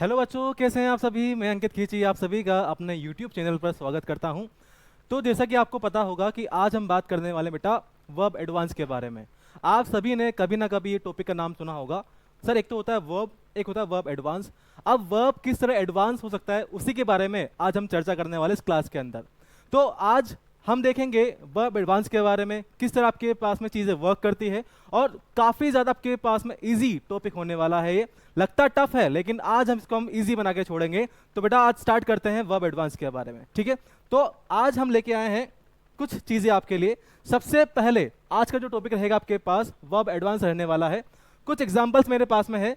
Hello बच्चों, कैसे हैं आप सभी। मैं अंकित खींची आप सभी का अपने यूट्यूब चैनल पर स्वागत करता हूं। तो जैसा कि आपको पता होगा कि आज हम बात करने वाले बेटा वर्ब एडवांस के बारे में। आप सभी ने कभी ना कभी ये टॉपिक का नाम सुना होगा। सर, एक तो होता है वर्ब, एक होता है वर्ब एडवांस। अब वर्ब किस तरह एडवांस हो सकता है उसी के बारे में आज हम चर्चा करने वाले इस क्लास के अंदर। तो आज हम देखेंगे वर्ब एडवांस के बारे में, किस तरह आपके पास में चीज़ें वर्क करती है, और काफ़ी ज़्यादा आपके पास में इजी टॉपिक होने वाला है। ये लगता टफ है लेकिन आज हम इसको इजी बना के छोड़ेंगे। तो बेटा आज स्टार्ट करते हैं वर्ब एडवांस के बारे में, ठीक है। तो आज हम लेके आए हैं कुछ चीज़ें आपके लिए। सबसे पहले आज का जो टॉपिक रहेगा आपके पास वर्ब एडवांस रहने वाला है। कुछ एग्जांपल्स मेरे पास में है।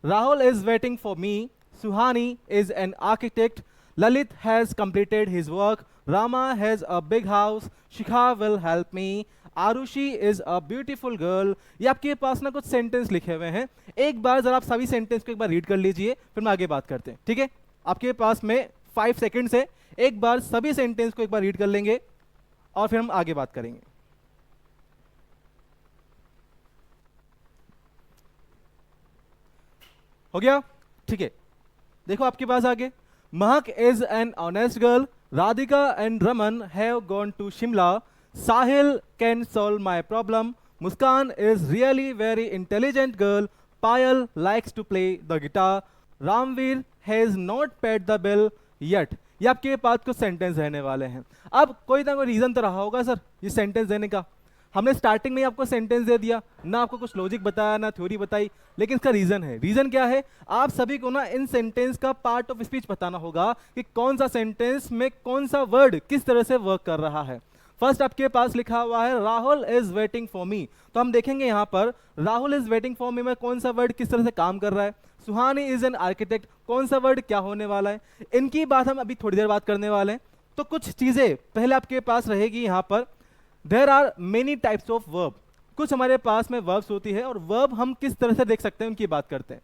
Rahul is waiting for me, Suhani is an architect, Lalit has completed his work, Rama has a big house, Shikha will help me, Arushi is a beautiful girl. ये आपके पास ना कुछ सेंटेंस लिखे हुए हैं। एक बार जरा आप सभी सेंटेंस को एक बार रीड कर लीजिए, फिर मैं आगे बात करते हैं, ठीक है। आपके पास में 5 सेकंड है, एक बार सभी सेंटेंस को एक बार रीड कर लेंगे और फिर हम आगे बात करेंगे। हो गया, ठीक है। देखो आपके पास आगे, Mahak is an honest girl, Radhika and Raman have gone to Shimla, Sahil can solve my problem, Muskan is really very intelligent girl, Payal likes to play the guitar, Ramveer has not paid the bill yet. ये आपके पास कुछ सेंटेंस रहने वाले हैं। अब कोई ना कोई रीजन तो रहा होगा सर ये सेंटेंस देने का। हमने स्टार्टिंग में ही आपको सेंटेंस दे दिया ना, आपको कुछ लॉजिक बताया ना थ्योरी बताई, लेकिन इसका रीजन है। रीजन क्या है? आप सभी को ना इन सेंटेंस का पार्ट ऑफ स्पीच बताना होगा कि कौन सा सेंटेंस में कौन सा वर्ड किस तरह से वर्क कर रहा है। फर्स्ट आपके पास लिखा हुआ है राहुल इज वेटिंग फॉर मी। तो हम देखेंगे यहां पर राहुल इज वेटिंग फॉर मी में कौन सा वर्ड किस तरह से काम कर रहा है। सुहानी इज एन आर्किटेक्ट, कौन सा वर्ड क्या होने वाला है, इनकी बात हम अभी थोड़ी देर बात करने वाले हैं। तो कुछ चीजें पहले आपके पास रहेगी यहां पर। There are many types of verb. कुछ हमारे पास में वर्ब्स होती है और वर्ब हम किस तरह से देख सकते हैं उनकी बात करते हैं।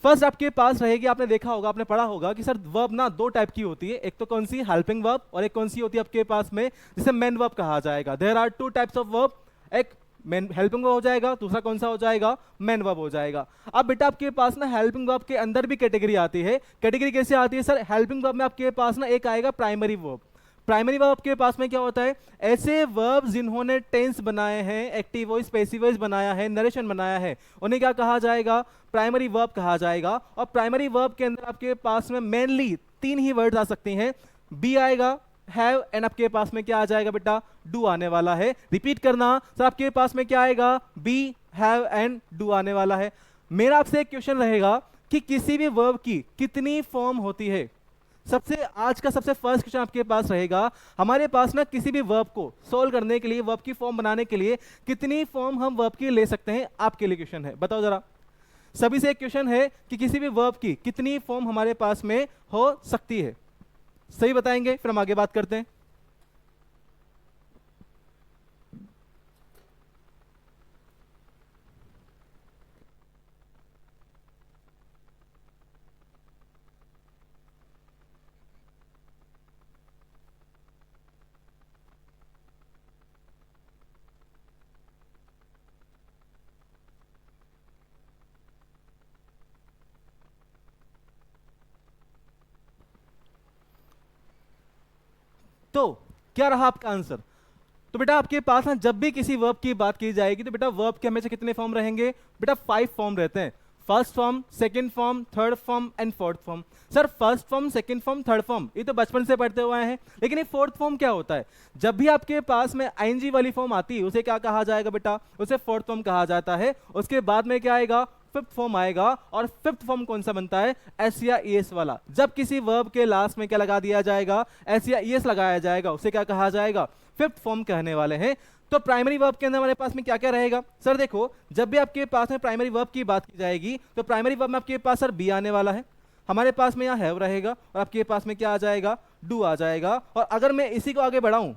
फर्स्ट आपके पास रहेगी, आपने देखा होगा, आपने पढ़ा होगा कि सर वर्ब ना 2 टाइप की होती है। एक तो कौन सी? हेल्पिंग वर्ब, और एक कौन सी होती है आपके पास में जिसे मेन वर्ब कहा जाएगा। There are 2 types of verb, एक मेन हेल्पिंग वर्ब हो जाएगा, दूसरा कौन सा हो जाएगा? मेन वर्ब हो जाएगा। अब बेटा आपके पास ना हेल्पिंग वर्ब के अंदर भी कैटेगरी आती है। कैटेगरी कैसे आती है सर? हेल्पिंग वर्ब में आपके पास ना एक आएगा प्राइमरी वर्ब। प्राइमरी वर्ब के पास में क्या होता है? ऐसे वर्ब जिन्होंने टेंस बनाए हैं, एक्टिव वॉइस, पैसिव वॉइस बनाया है, नरेशन बनाया है, उन्हें क्या कहा जाएगा? प्राइमरी वर्ब कहा जाएगा। और प्राइमरी वर्ब के अंदर आपके पास में मेनली 3 ही वर्ड्स आ सकती हैं। बी आएगा, हैव, एंड आपके पास में क्या आ जाएगा बेटा? डू आने वाला है। रिपीट करना सर, आपके पास में क्या आएगा? बी, हैव एंड डू आने वाला है। मेरा आपसे एक क्वेश्चन रहेगा कि किसी भी वर्ब की कितनी फॉर्म होती है? आज का सबसे फर्स्ट क्वेश्चन आपके पास रहेगा, हमारे पास ना किसी भी वर्ब को सोल्व करने के लिए, वर्ब की फॉर्म बनाने के लिए कितनी फॉर्म हम वर्ब की ले सकते हैं? आपके लिए क्वेश्चन है, बताओ जरा। सभी से एक क्वेश्चन है कि किसी भी वर्ब की कितनी फॉर्म हमारे पास में हो सकती है? सही बताएंगे, फिर हम आगे बात करते हैं। तो क्या रहा आपका आंसर? तो बेटा आपके पास ना जब भी किसी वर्ब की बात की जाएगी तो बेटा वर्ब के हमेशा कितने फॉर्म रहेंगे? बेटा 5 फॉर्म रहते हैं। First form, second form, third form and fourth form. Sir first form, second form, third form ये तो बचपन से पढ़ते हुए हैं, लेकिन ये फोर्थ फॉर्म क्या होता है? जब भी आपके पास में आईएनजी वाली फॉर्म आती है उसे क्या कहा जाएगा बेटा? उसे फोर्थ फॉर्म कहा जाता है। उसके बाद में क्या आएगा? फिफ्थ फॉर्म आएगा। और फिफ्थ फॉर्म कौन सा बनता है? एस या ईएस वाला। जब किसी वर्ब के लास्ट में क्या लगा दिया जाएगा? एस या ईएस लगाया जाएगा, उसे क्या कहा जाएगा? फिफ्थ फॉर्म कहने वाले हैं। तो प्राइमरी वर्ब के अंदर हमारे पास में क्या क्या रहेगा? सर देखो, जब भी आपके पास में प्राइमरी वर्ब की बात की जाएगी तो प्राइमरी वर्ब में आपके पास सर बी आने वाला है, हमारे पास में यहाँ हैव रहेगा, और आपके पास में क्या आ जाएगा? डू आ जाएगा। और अगर मैं इसी को आगे बढ़ाऊं,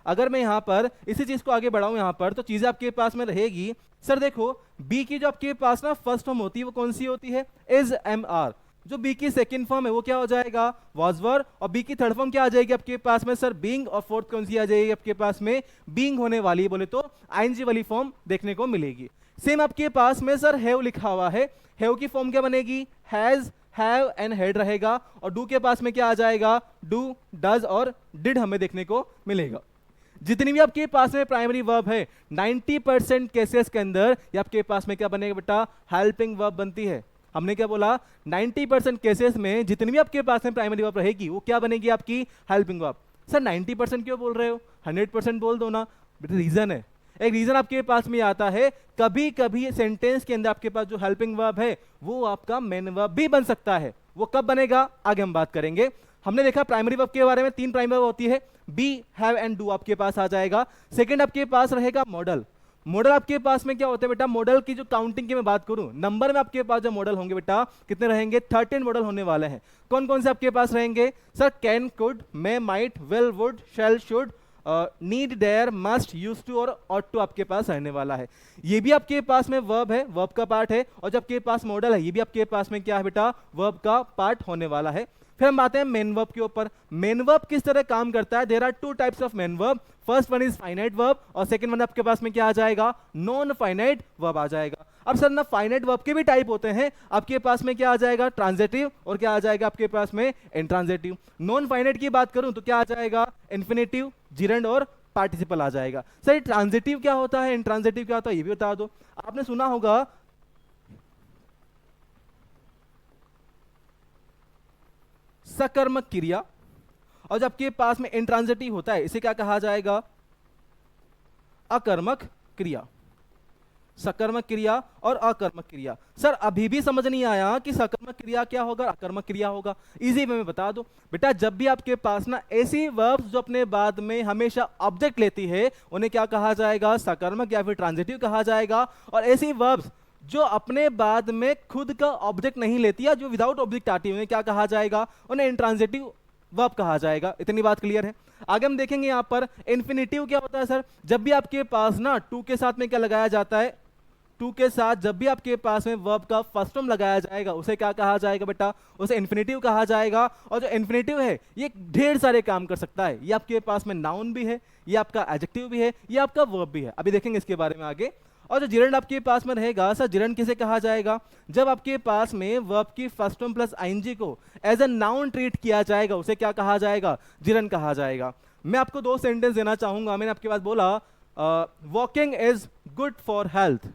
अगर मैं यहाँ पर इसी चीज को आगे बढ़ाऊं यहाँ पर, तो चीजें आपके पास में रहेगी। सर देखो, बी की जो आपके पास ना फर्स्ट फॉर्म होती है वो कौन सी होती है? Is, am, are. जो बी की सेकंड फॉर्म है वो क्या हो जाएगा? Was, were. और बी की थर्ड फॉर्म क्या आ जाएगी आपके पास में? Sir being. और फोर्थ कौन सी आ जाएगी आपके पास में? बीइंग होने वाली है, बोले तो आईएनजी वाली फॉर्म देखने को मिलेगी। सेम आपके पास में सर हैव लिखा हुआ है, हैव की फॉर्म क्या बनेगी? हैज, हैव एंड हैड रहेगा, और डू के पास में क्या आ जाएगा, डू, डज और डिड हमें देखने को मिलेगा। जितनी भी आपके पास में प्राइमरी वर्ब है 90% केसेस के अंदर ये आपके पास में क्या बनेगा बेटा, हेल्पिंग वर्ब बनती है। हमने क्या बोला, 90% केसेस में जितनी भी आपके पास में प्राइमरी वर्ब रहेगी वो क्या बनेगी, आपकी हेल्पिंग वर्ब। सर 90% क्यों बोल रहे हो, 100% बोल दो ना। बेटा रीजन है, एक रीजन आपके पास में आता है, कभी कभी सेंटेंस के अंदर आपके पास जो हेल्पिंग वर्ब है वो आपका मेन वर्ब भी बन सकता है। वो कब बनेगा आगे हम बात करेंगे। हमने देखा प्राइमरी वर्ब के बारे में, 3 प्राइमरी वर्ब होती है, बी, हैव एंड डू आपके पास आ जाएगा। सेकंड आपके पास रहेगा मॉडल। मॉडल आपके पास में क्या होता है बेटा, मॉडल की जो काउंटिंग की मैं बात करूं, नंबर में आपके पास जो मॉडल होंगे बेटा कितने रहेंगे, 13 मॉडल होने वाले हैं। कौन कौन से आपके पास रहेंगे sir, can, could, may, might, will, would, shall, should, need, dare, must, use to और ऑट टू आपके पास रहने वाला है। ये भी आपके पास में वर्ब है, वर्ब का पार्ट है, और जब आपके पास मॉडल है ये भी आपके पास में क्या है बेटा, वर्ब का पार्ट होने वाला है। फिर हम आते हैं मेन वर्ब के ऊपर। मेन वर्ब किस तरह काम करता है, there are 2 types of main verb. First one is finite verb और सेकंड वन आपके पास में क्या आ जाएगा, नॉन फाइनाइट वर्ब आ जाएगा। अब सर ना फाइनाइट वर्ब के भी टाइप होते हैं, आपके पास में क्या आ जाएगा, ट्रांजिटिव, और क्या आ जाएगा आपके पास में, इंट्रांजिटिव। नॉन फाइनाइट की बात करूं तो क्या आ जाएगा, इन्फिनेटिव, जिरंड और पार्टिसिपल आ जाएगा। सर ट्रांजिटिव क्या होता है, इंट्रांजिटिव क्या होता है, ये भी बता दो। आपने सुना होगा सकर्मक क्रिया, और जब आपके पास में इंट्रांजिटिव होता है इसे क्या कहा जाएगा, अकर्मक क्रिया। सकर्मक क्रिया और अकर्मक क्रिया। सर अभी भी समझ नहीं आया कि सकर्मक क्रिया क्या होगा, अकर्मक क्रिया होगा। इजी वे में बता दो बेटा, जब भी आपके पास ना ऐसी वर्ब्स जो अपने बाद में हमेशा ऑब्जेक्ट लेती है उन्हें क्या कहा जाएगा, सकर्मक या फिर ट्रांजिटिव कहा जाएगा। और ऐसी वर्ब्स जो अपने बाद में खुद का ऑब्जेक्ट नहीं लेती या जो विदाउट ऑब्जेक्ट आती है उन्हें क्या कहा जाएगा, उन्हें इंट्रांजिटिव वर्ब कहा जाएगा। इतनी बात क्लियर है। आगे हम देखेंगे यहां पर इन्फिनिटिव क्या होता है सर, जब भी आपके पास ना टू के साथ में क्या लगाया जाता है, टू के साथ जब भी आपके पास में वर्ब का फर्स्ट फॉर्म लगाया जाएगा उसे क्या कहा जाएगा बेटा, उसे इन्फिनिटिव कहा जाएगा। और जो इन्फिनिटिव है ये ढेर सारे काम कर सकता है, ये आपके पास में नाउन भी है, ये आपका एडजेक्टिव भी है, ये आपका वर्ब भी है। अभी देखेंगे इसके बारे में आगे। और जो जिरंड आपके पास में रहेगा सर, जिरंड किसे कहा जाएगा, जब आपके पास में वर्ब की फर्स्ट फॉर्म प्लस आईएनजी को एज अ नाउन ट्रीट किया जाएगा उसे क्या कहा जाएगा, जिरंड कहा जाएगा। मैं आपको 2 सेंटेंस देना चाहूंगा। मैंने आपके पास बोला walking is good for health,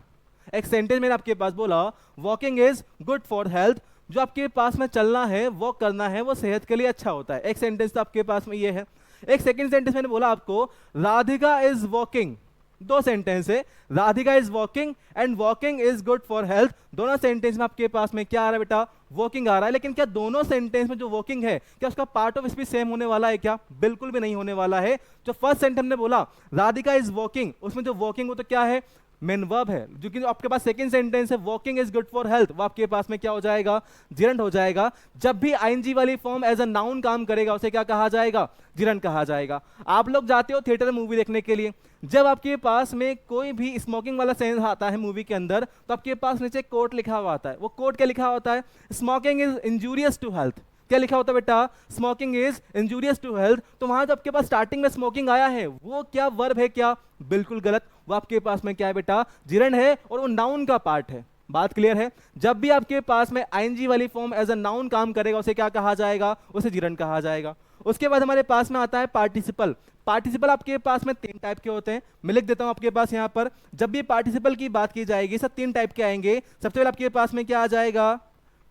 एक सेंटेंस मैंने आपके पास बोला walking is good for health, जो आपके पास में चलना है, वॉक करना है, वो सेहत के लिए अच्छा होता है। एक सेंटेंस तो आपके पास में ये है। एक सेकंड सेंटेंस मैंने बोला आपको राधिका इज वॉकिंग, 2 सेंटेंस है, Radhika is walking and walking is good for health. दोनों सेंटेंस में आपके पास में क्या आ रहा है बेटा, वॉकिंग आ रहा है। लेकिन क्या दोनों सेंटेंस में जो वॉकिंग है क्या उसका पार्ट ऑफ स्पीच सेम होने वाला है क्या, बिल्कुल भी नहीं होने वाला है। जो फर्स्ट सेंटेंस हमने बोला राधिका इज वॉकिंग, उसमें जो वॉकिंग वो तो क्या है, मेन वर्ब है। जो कि आपके पास सेकंड सेंटेंस है walking is good for health, वो आपके पास में क्या हो जाएगा, जिरंड हो जाएगा। जब भी आईएनजी वाली फॉर्म एज अ नाउन काम करेगा उसे क्या कहा जाएगा, जिरंड कहा जाएगा। आप लोग जाते हो थिएटर में मूवी देखने के लिए, जब आपके पास में कोई भी स्मोकिंग वाला सेंस आता है मूवी के अंदर तो आपके पास नीचे कोट लिखा हुआ आता है। वो कोट क्या लिखा होता है, smoking is injurious to health. क्या लिखा होता है बेटा, smoking is injurious to health. तो वहां जो आपके पास स्टार्टिंग में स्मोकिंग आया है वो क्या वर्ब है क्या, बिल्कुल गलत। वो आपके पास में क्या है बेटा, जिरंड है और वो नाउन का पार्ट है। बात क्लियर है। जब भी आपके पास में आईएनजी वाली फॉर्म एज अ नाउन काम करेगा उसे क्या कहा जाएगा, उसे जिरंड कहा जाएगा। उसके बाद हमारे पास में आता है पार्टिसिपल। पार्टिसिपल आपके पास में 3 टाइप के होते हैं, मैं लिख देता हूं आपके पास यहां पर। जब भी पार्टिसिपल की बात की जाएगी सब 3 टाइप के आएंगे। सबसे पहले आपके पास में क्या आ जाएगा,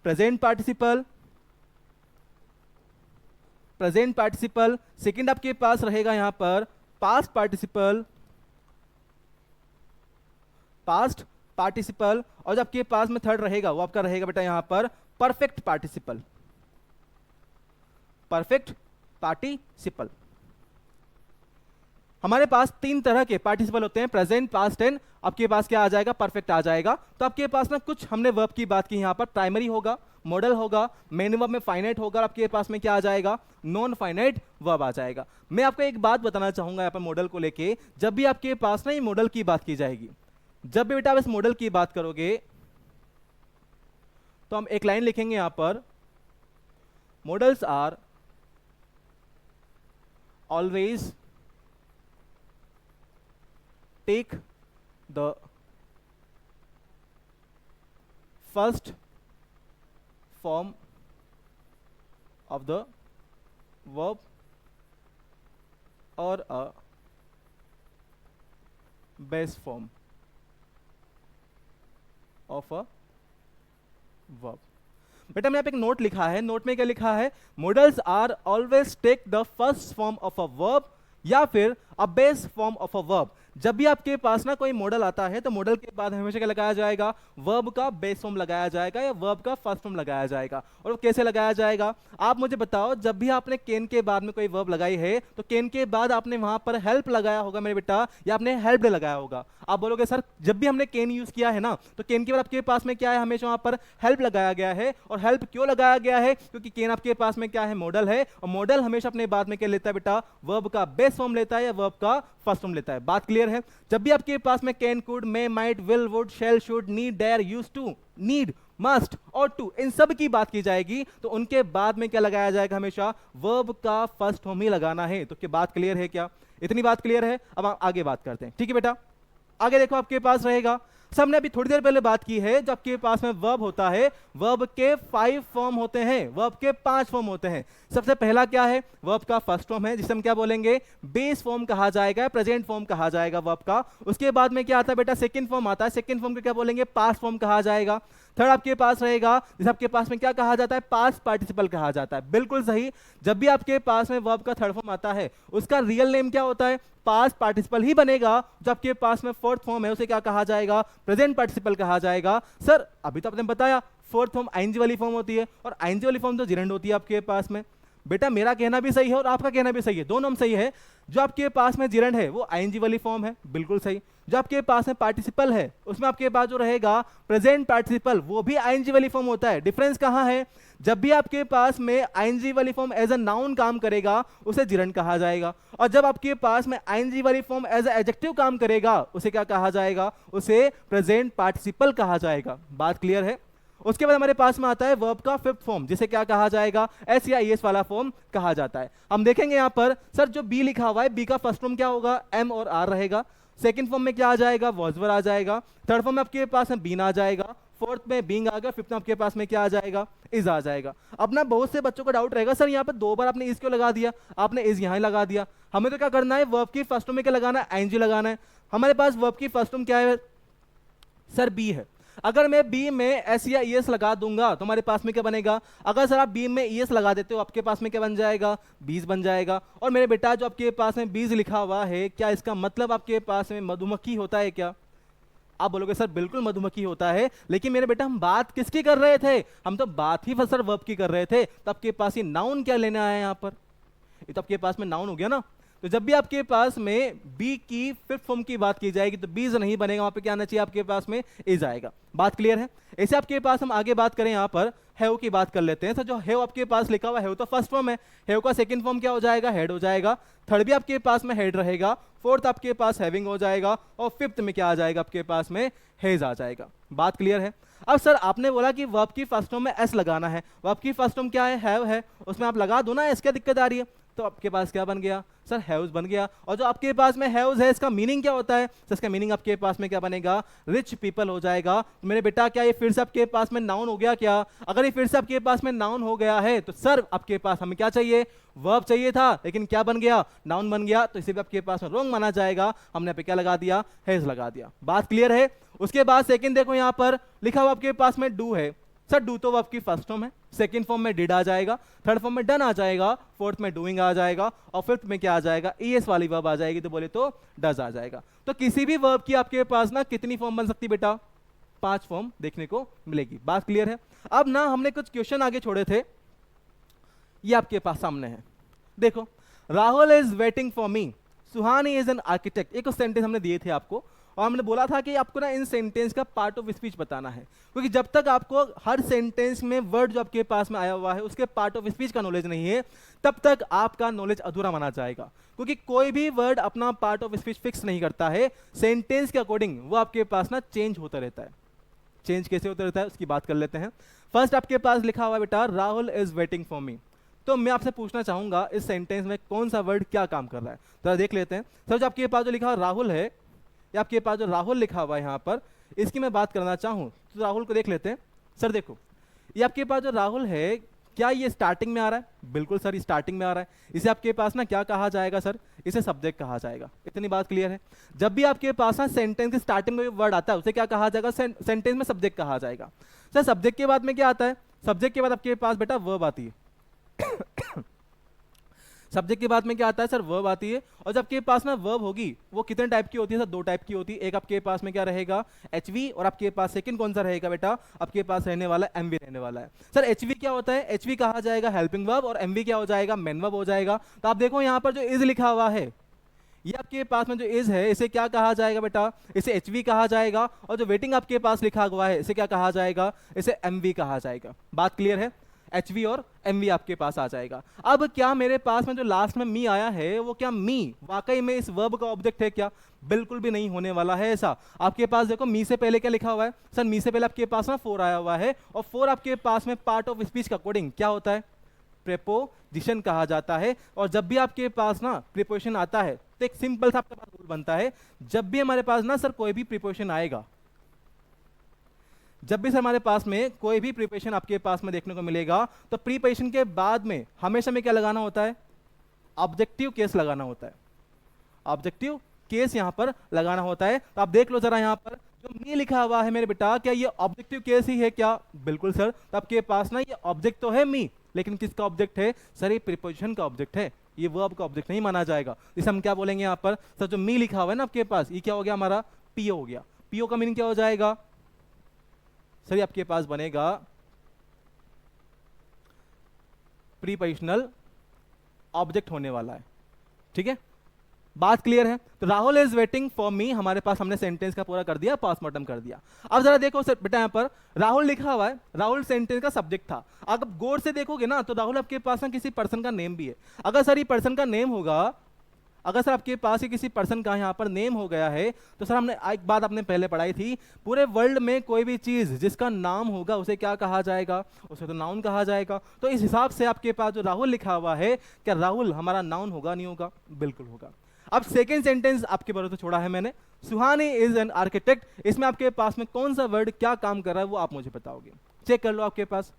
present participle, present participle. Second आपके पास रहेगा यहां पर पास्ट पार्टिसिपल, पास्ट पार्टिसिपल। और जब आपके पास में थर्ड रहेगा वो आपका रहेगा बेटा यहां पर परफेक्ट पार्टिसिपल, परफेक्ट पार्टिसिपल। हमारे पास 3 तरह के पार्टिसिपल होते हैं, प्रेजेंट, पास्ट एंड आपके पास क्या आ जाएगा, परफेक्ट आ जाएगा। तो आपके पास ना कुछ हमने वर्ब की बात की, यहां पर प्राइमरी होगा, मॉडल होगा, मेन वर्ब में फाइनाइट होगा, और आपके पास में क्या आ जाएगा, नॉन फाइनाइट वर्ब आ जाएगा। मैं आपको एक बात बताना चाहूंगा यहां पर मॉडल को लेके, जब भी आपके पास ना ये मॉडल की बात की जाएगी, जब भी बेटा आप इस मॉडल की बात करोगे तो हम एक लाइन लिखेंगे यहां पर, models are always take the first form of the verb और a base form of a verb. बेटा मैंने यहाँ पे एक नोट लिखा है, नोट में क्या लिखा है, models are always take the first form of a verb या फिर a base form of a verb. जब भी आपके पास ना कोई मॉडल आता है तो मॉडल के बाद हमेशा क्या लगाया जाएगा, वर्ब का बेस फॉर्म लगाया जाएगा या वर्ब का फर्स्ट फॉर्म लगाया जाएगा। और वो कैसे लगाया जाएगा, आप मुझे बताओ, जब भी आपने कैन के बाद में कोई वर्ब लगाई है तो कैन के बाद आपने वहां पर हेल्प लगाया होगा मेरे बेटा, या आपने हेल्प लगाया होगा। आप बोलोगे सर जब भी हमने कैन यूज किया है ना तो कैन के बाद आपके पास में क्या है, हमेशा वहां पर हेल्प लगाया गया है। और हेल्प क्यों लगाया गया है, क्योंकि कैन आपके पास में क्या है, मॉडल है, और मॉडल हमेशा अपने बाद में क्या लेता है बेटा, वर्ब का बेस फॉर्म लेता है या वर्ब का फर्स्ट फॉर्म लेता है। बात क्लियर है। जब भी आपके पास में can, could, may, might, will, would, shall, should, need, dare, use to, need, must और टू, इन सब की बात की जाएगी तो उनके बाद में क्या लगाया जाएगा, हमेशा वर्ब का फर्स्ट फॉर्म ही लगाना है। तो क्या बात क्लियर है क्या, इतनी बात क्लियर है। अब आगे बात करते हैं, ठीक है बेटा। आगे देखो आपके पास रहेगा, सबने अभी थोड़ी देर पहले बात की है, जब आपके पास में वर्ब होता है, वर्ब के 5 फॉर्म होते हैं, वर्ब के 5 फॉर्म होते हैं। सबसे पहला क्या है, वर्ब का फर्स्ट फॉर्म है जिसे हम क्या बोलेंगे, बेस फॉर्म कहा जाएगा, प्रेजेंट फॉर्म कहा जाएगा वर्ब का। उसके बाद में क्या आता है बेटा, सेकंड फॉर्म आता है, सेकंड फॉर्म को क्या बोलेंगे, पास्ट फॉर्म कहा जाएगा। थर्ड आपके पास रहेगा जिसे आपके पास में क्या कहा जाता है, पास्ट पार्टिसिपल कहा जाता है। बिल्कुल सही, जब भी आपके पास में वर्ब का थर्ड फॉर्म आता है उसका रियल नेम क्या होता है, पास्ट पार्टिसिपल ही बनेगा। जब आपके पास में फोर्थ फॉर्म है उसे क्या कहा जाएगा, प्रेजेंट पार्टिसिपल कहा जाएगा। सर अभी तो आपने बताया फोर्थ फॉर्म आईएनजी वाली फॉर्म होती है, और आईएनजी वाली फॉर्म तो जिरेंड होती है आपके पास में। बेटा मेरा कहना भी सही है और आपका कहना भी सही है, दोनों सही है। जो आपके पास में जिरेंड है वो आईएनजी वाली फॉर्म है, बिल्कुल सही। जो आपके पास में पार्टिसिपल है उसमें आपके पास जो रहेगा प्रेजेंट पार्टिसिपल, वो भी आईएनजी वाली फॉर्म होता है। डिफरेंस कहां है, जब भी आपके पास में आईएनजी वाली फॉर्म एज अ नाउन काम करेगा उसे जिरेंड कहा जाएगा, और जब आपके पास में आईएनजी वाली फॉर्म एज अ एडजेक्टिव काम करेगा उसे क्या कहा जाएगा, उसे प्रेजेंट पार्टिसिपल कहा जाएगा। बात क्लियर है। उसके बाद हमारे पास में आता है वर्ब का फिफ्थ फॉर्म जिसे क्या कहा जाएगा, एस या ईएस वाला फॉर्म कहा जाता है। हम देखेंगे यहां पर, सर जो बी लिखा हुआ है, बी का फर्स्ट फॉर्म क्या होगा, एम और आर रहेगा। सेकंड फॉर्म में क्या आ जाएगा, वॉज वर आ जाएगा। थर्ड फॉर्म में आपके पास में बीन आ जाएगा। फोर्थ में बीइंग आ गया। फिफ्थ में आपके पास में क्या आ जाएगा, इज आ जाएगा। अब ना बहुत से बच्चों का डाउट रहेगा, सर यहाँ पर 2 बार आपने इज क्यों लगा दिया, आपने इज यहाँ लगा दिया। हमें तो क्या करना है, वर्ब की फर्स्ट फॉर्म में क्या लगाना है, आईएनजी लगाना है। हमारे पास वर्ब की फर्स्ट फॉर्म क्या है, सर बी है। अगर मैं बी में एस या ईएस लगा दूंगा तो हमारे पास में क्या बनेगा, अगर सर आप बी में ईएस लगा देते हो आपके पास में क्या बन जाएगा, बीज बन जाएगा। और मेरे बेटा जो आपके पास में बीज लिखा हुआ है, क्या इसका मतलब आपके पास में मधुमक्खी होता है क्या? आप बोलोगे सर बिल्कुल मधुमक्खी होता है, लेकिन मेरे बेटा हम बात किसकी कर रहे थे, हम तो बात ही सर वर्ब की कर रहे थे। तो आपके पास ये नाउन क्या लेना है यहाँ पर, ये तो आपके पास में नाउन हो गया ना। तो जब भी आपके पास में बी की फिफ्थ फॉर्म की बात की जाएगी तो बीज नहीं बनेगा, वहां पे क्या आना चाहिए आपके पास में, इज आएगा। बात क्लियर है। ऐसे आपके पास हम आगे बात करें, यहाँ पर हैव की बात कर लेते हैं। तो जो हैव आपके पास लिखा हुआ हैव तो फर्स्ट फॉर्म है, हैव का सेकंड फॉर्म क्या हो जाएगा, हेड हो जाएगा। थर्ड भी आपके पास में हेड रहेगा। फोर्थ आपके पास हैविंग हो जाएगा, और फिफ्थ में क्या आ जाएगा आपके पास में, हेज आ जाएगा। बात क्लियर है। अब सर आपने बोला कि वर्ब की फर्स्ट फॉर्म में एस लगाना है, वर्ब की फर्स्ट फॉर्म क्या है, हैव है, उसमें आप लगा दो ना एस, क्या दिक्कत आ रही है। तो आपके पास क्या बन गया, सर हैव्स बन गया। और जो आपके पास में हैव्स है इसका मीनिंग क्या होता है, सर इसका मीनिंग आपके पास में क्या बनेगा, रिच पीपल हो जाएगा। तो मेरे बेटा क्या ये फिर से आपके पास में नाउन हो गया क्या? अगर ये फिर से आपके पास में नाउन हो गया है तो सर आपके पास हमें क्या चाहिए, वर्ब चाहिए था, लेकिन क्या बन गया, नाउन बन गया। तो इसे भी आपके पास में रॉन्ग माना जाएगा, हमने यहाँ पे क्या लगा दिया, हैज लगा दिया। बात क्लियर है। उसके बाद सेकंड देखो यहाँ पर लिखा हुआ आपके पास में डू है। सर डू तो वर्ब की फर्स्ट फॉर्म है, सेकंड फॉर्म में डिड आ जाएगा, थर्ड फॉर्म में डन आ जाएगा, फोर्थ में डूइंग आ जाएगा, और फिफ्थ में क्या आ जाएगा, ईएस वाली वर्ब आ जाएगी, तो बोले तो डज आ जाएगा। तो किसी भी वर्ब की आपके पास ना कितनी फॉर्म बन सकती बेटा, 5 फॉर्म देखने को मिलेगी। बात क्लियर है। अब ना हमने कुछ क्वेश्चन आगे छोड़े थे, ये आपके पास सामने है। देखो, Rahul is waiting for me, Suhani is an architect. एक सेंटेंस हमने दिए थे आपको, और हमने बोला था कि आपको ना इन सेंटेंस का पार्ट ऑफ स्पीच बताना है, क्योंकि जब तक आपको हर सेंटेंस में वर्ड जो आपके पास में आया हुआ है उसके पार्ट ऑफ स्पीच का नॉलेज नहीं है, तब तक आपका नॉलेज अधूरा माना जाएगा। क्योंकि कोई भी वर्ड अपना पार्ट ऑफ स्पीच फिक्स नहीं करता है, सेंटेंस के अकॉर्डिंग वो आपके पास ना चेंज होता रहता है। चेंज कैसे होता रहता है उसकी बात कर लेते हैं। फर्स्ट आपके पास लिखा हुआ बेटा, राहुल इज वेटिंग फॉर मी। तो मैं आपसे पूछना चाहूंगा इस सेंटेंस में कौन सा वर्ड क्या काम कर रहा है, तो देख लेते हैं। सर जो आपके पास जो लिखा हुआ राहुल है, या आपके पास जो राहुल लिखा हुआ है यहाँ पर, इसकी मैं बात करना चाहूँ तो राहुल को देख लेते हैं। सर देखो, ये आपके पास जो राहुल है, क्या ये स्टार्टिंग में आ रहा है? बिल्कुल सर, स्टार्टिंग में आ रहा है। इसे आपके पास ना क्या कहा जाएगा सर? इसे सब्जेक्ट कहा जाएगा। इतनी बात क्लियर है? जब भी आपके पास ना सेंटेंस के स्टार्टिंग में वर्ड आता है उसे क्या कहा जाएगा? सेंटेंस में सब्जेक्ट कहा जाएगा। सर सब्जेक्ट के बाद में क्या आता है? सब्जेक्ट के बाद आपके पास बेटा वर्ब आती है। सब्जेक्ट के बाद में क्या आता है सर? वर्ब आती है। और जब आपके पास ना वर्ब होगी वो कितने टाइप की होती है सर? दो टाइप की होती है। एक आपके पास में क्या रहेगा? एचवी, और आपके पास सेकंड कौन सा रहेगा बेटा? आपके पास रहने वाला एमवी रहने वाला है। सर एचवी क्या होता है? एचवी कहा जाएगा हेल्पिंग वर्ब, और एमवी क्या हो जाएगा? मेन वर्ब हो जाएगा। तो आप देखो यहाँ पर जो इज लिखा हुआ है, ये आपके पास में जो इज है इसे क्या कहा जाएगा बेटा? इसे एचवी कहा जाएगा। और जो वेटिंग आपके पास लिखा हुआ है इसे क्या कहा जाएगा? इसे एमवी कहा जाएगा। बात क्लियर है? एचवी और एमवी आपके पास आ जाएगा। अब क्या मेरे पास में जो लास्ट में मी आया है वो क्या मी वाकई में इस वर्ब का ऑब्जेक्ट है क्या? बिल्कुल भी नहीं होने वाला है ऐसा। आपके पास देखो मी से पहले क्या लिखा हुआ है सर? मी से पहले आपके पास ना फोर आया हुआ है, और फोर आपके पास में पार्ट ऑफ स्पीच का कोडिंग क्या होता है? प्रेपोजिशन कहा जाता है। और जब भी आपके पास ना प्रीपोजिशन आता है तो एक सिंपल सा आपके पास रूल बनता है, जब भी हमारे पास ना सर कोई भी प्रीपोजिशन आएगा, जब भी सर हमारे पास में कोई भी प्रीपोजिशन आपके पास में देखने को मिलेगा, तो प्रीपोजिशन के बाद में हमेशा में क्या लगाना होता है? ऑब्जेक्टिव केस लगाना होता है। ऑब्जेक्टिव केस यहां पर लगाना होता है। तो आप देख लो जरा यहां पर जो मी लिखा हुआ है मेरे बेटा, क्या ये ऑब्जेक्टिव केस ही है क्या? बिल्कुल सर। तो आपके पास ना ये ऑब्जेक्ट तो है मी, लेकिन किसका ऑब्जेक्ट है सर? ये प्रीपोजिशन का ऑब्जेक्ट है, ये वर्ब का ऑब्जेक्ट नहीं माना जाएगा। इसे हम क्या बोलेंगे यहाँ पर सर? जो मी लिखा हुआ है ना आपके पास, ये क्या हो गया? हमारा पीओ हो गया। पीओ का मीनिंग क्या हो जाएगा सर? ये आपके पास बनेगा प्रीपोजिशनल ऑब्जेक्ट होने वाला है। ठीक है, बात क्लियर है? तो राहुल इज वेटिंग फॉर मी, हमारे पास हमने सेंटेंस का पूरा कर दिया, पासमॉर्टम कर दिया। अब जरा देखो सर बेटा, यहाँ पर राहुल लिखा हुआ है, राहुल सेंटेंस का सब्जेक्ट था। अगर गौर से देखोगे ना तो राहुल आपके पास ना किसी पर्सन का नेम भी है। अगर सर ये पर्सन का नेम होगा, अगर सर आपके पास ही किसी पर्सन का यहाँ पर नेम हो गया है, तो सर हमने एक बात आपने पहले पढ़ाई थी, पूरे वर्ल्ड में कोई भी चीज जिसका नाम होगा उसे क्या कहा जाएगा? उसे तो नाउन कहा जाएगा। तो इस हिसाब से आपके पास जो राहुल लिखा हुआ है, क्या राहुल हमारा नाउन होगा नहीं होगा? बिल्कुल होगा। अब सेकेंड सेंटेंस आपके भरोसे छोड़ा है मैंने, सुहानी इज एन आर्किटेक्ट। इसमें आपके पास में कौन सा वर्ड क्या काम कर रहा है वो आप मुझे बताओगे। चेक कर लो आपके पास,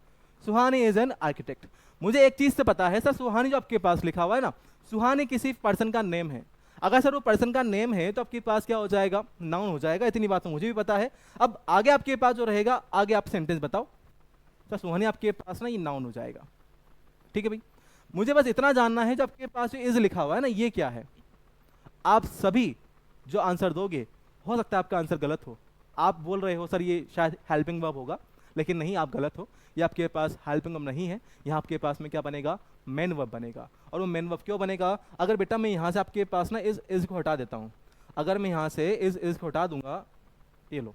सुहानी इज एन आर्किटेक्ट। मुझे एक चीज से पता है सर, सुहानी जो आपके पास लिखा हुआ है ना, सुहानी किसी पर्सन का नेम है। अगर सर वो पर्सन का नेम है तो आपके पास क्या हो जाएगा? नाउन हो जाएगा। इतनी बात तो मुझे भी पता है। अब आगे आपके पास जो रहेगा, आगे आप सेंटेंस बताओ। सर सुहानी आपके पास ना ये नाउन हो जाएगा। ठीक है भाई, मुझे बस इतना जानना है जो आपके पास जो इज लिखा हुआ है ना, ये क्या है? आप सभी जो आंसर दोगे, हो सकता है आपका आंसर गलत हो। आप बोल रहे हो सर ये शायद हेल्पिंग वर्ब होगा, लेकिन नहीं, आप गलत हो। ये आपके पास हेल्पिंग वर्ब नहीं है, यहाँ आपके पास में क्या बनेगा? मेन वर्ब बनेगा। और वो मेन वर्ब क्यों बनेगा? अगर बेटा मैं यहाँ से आपके पास ना इज को हटा देता हूँ, अगर मैं यहाँ से इज को हटा दूंगा, ये लो,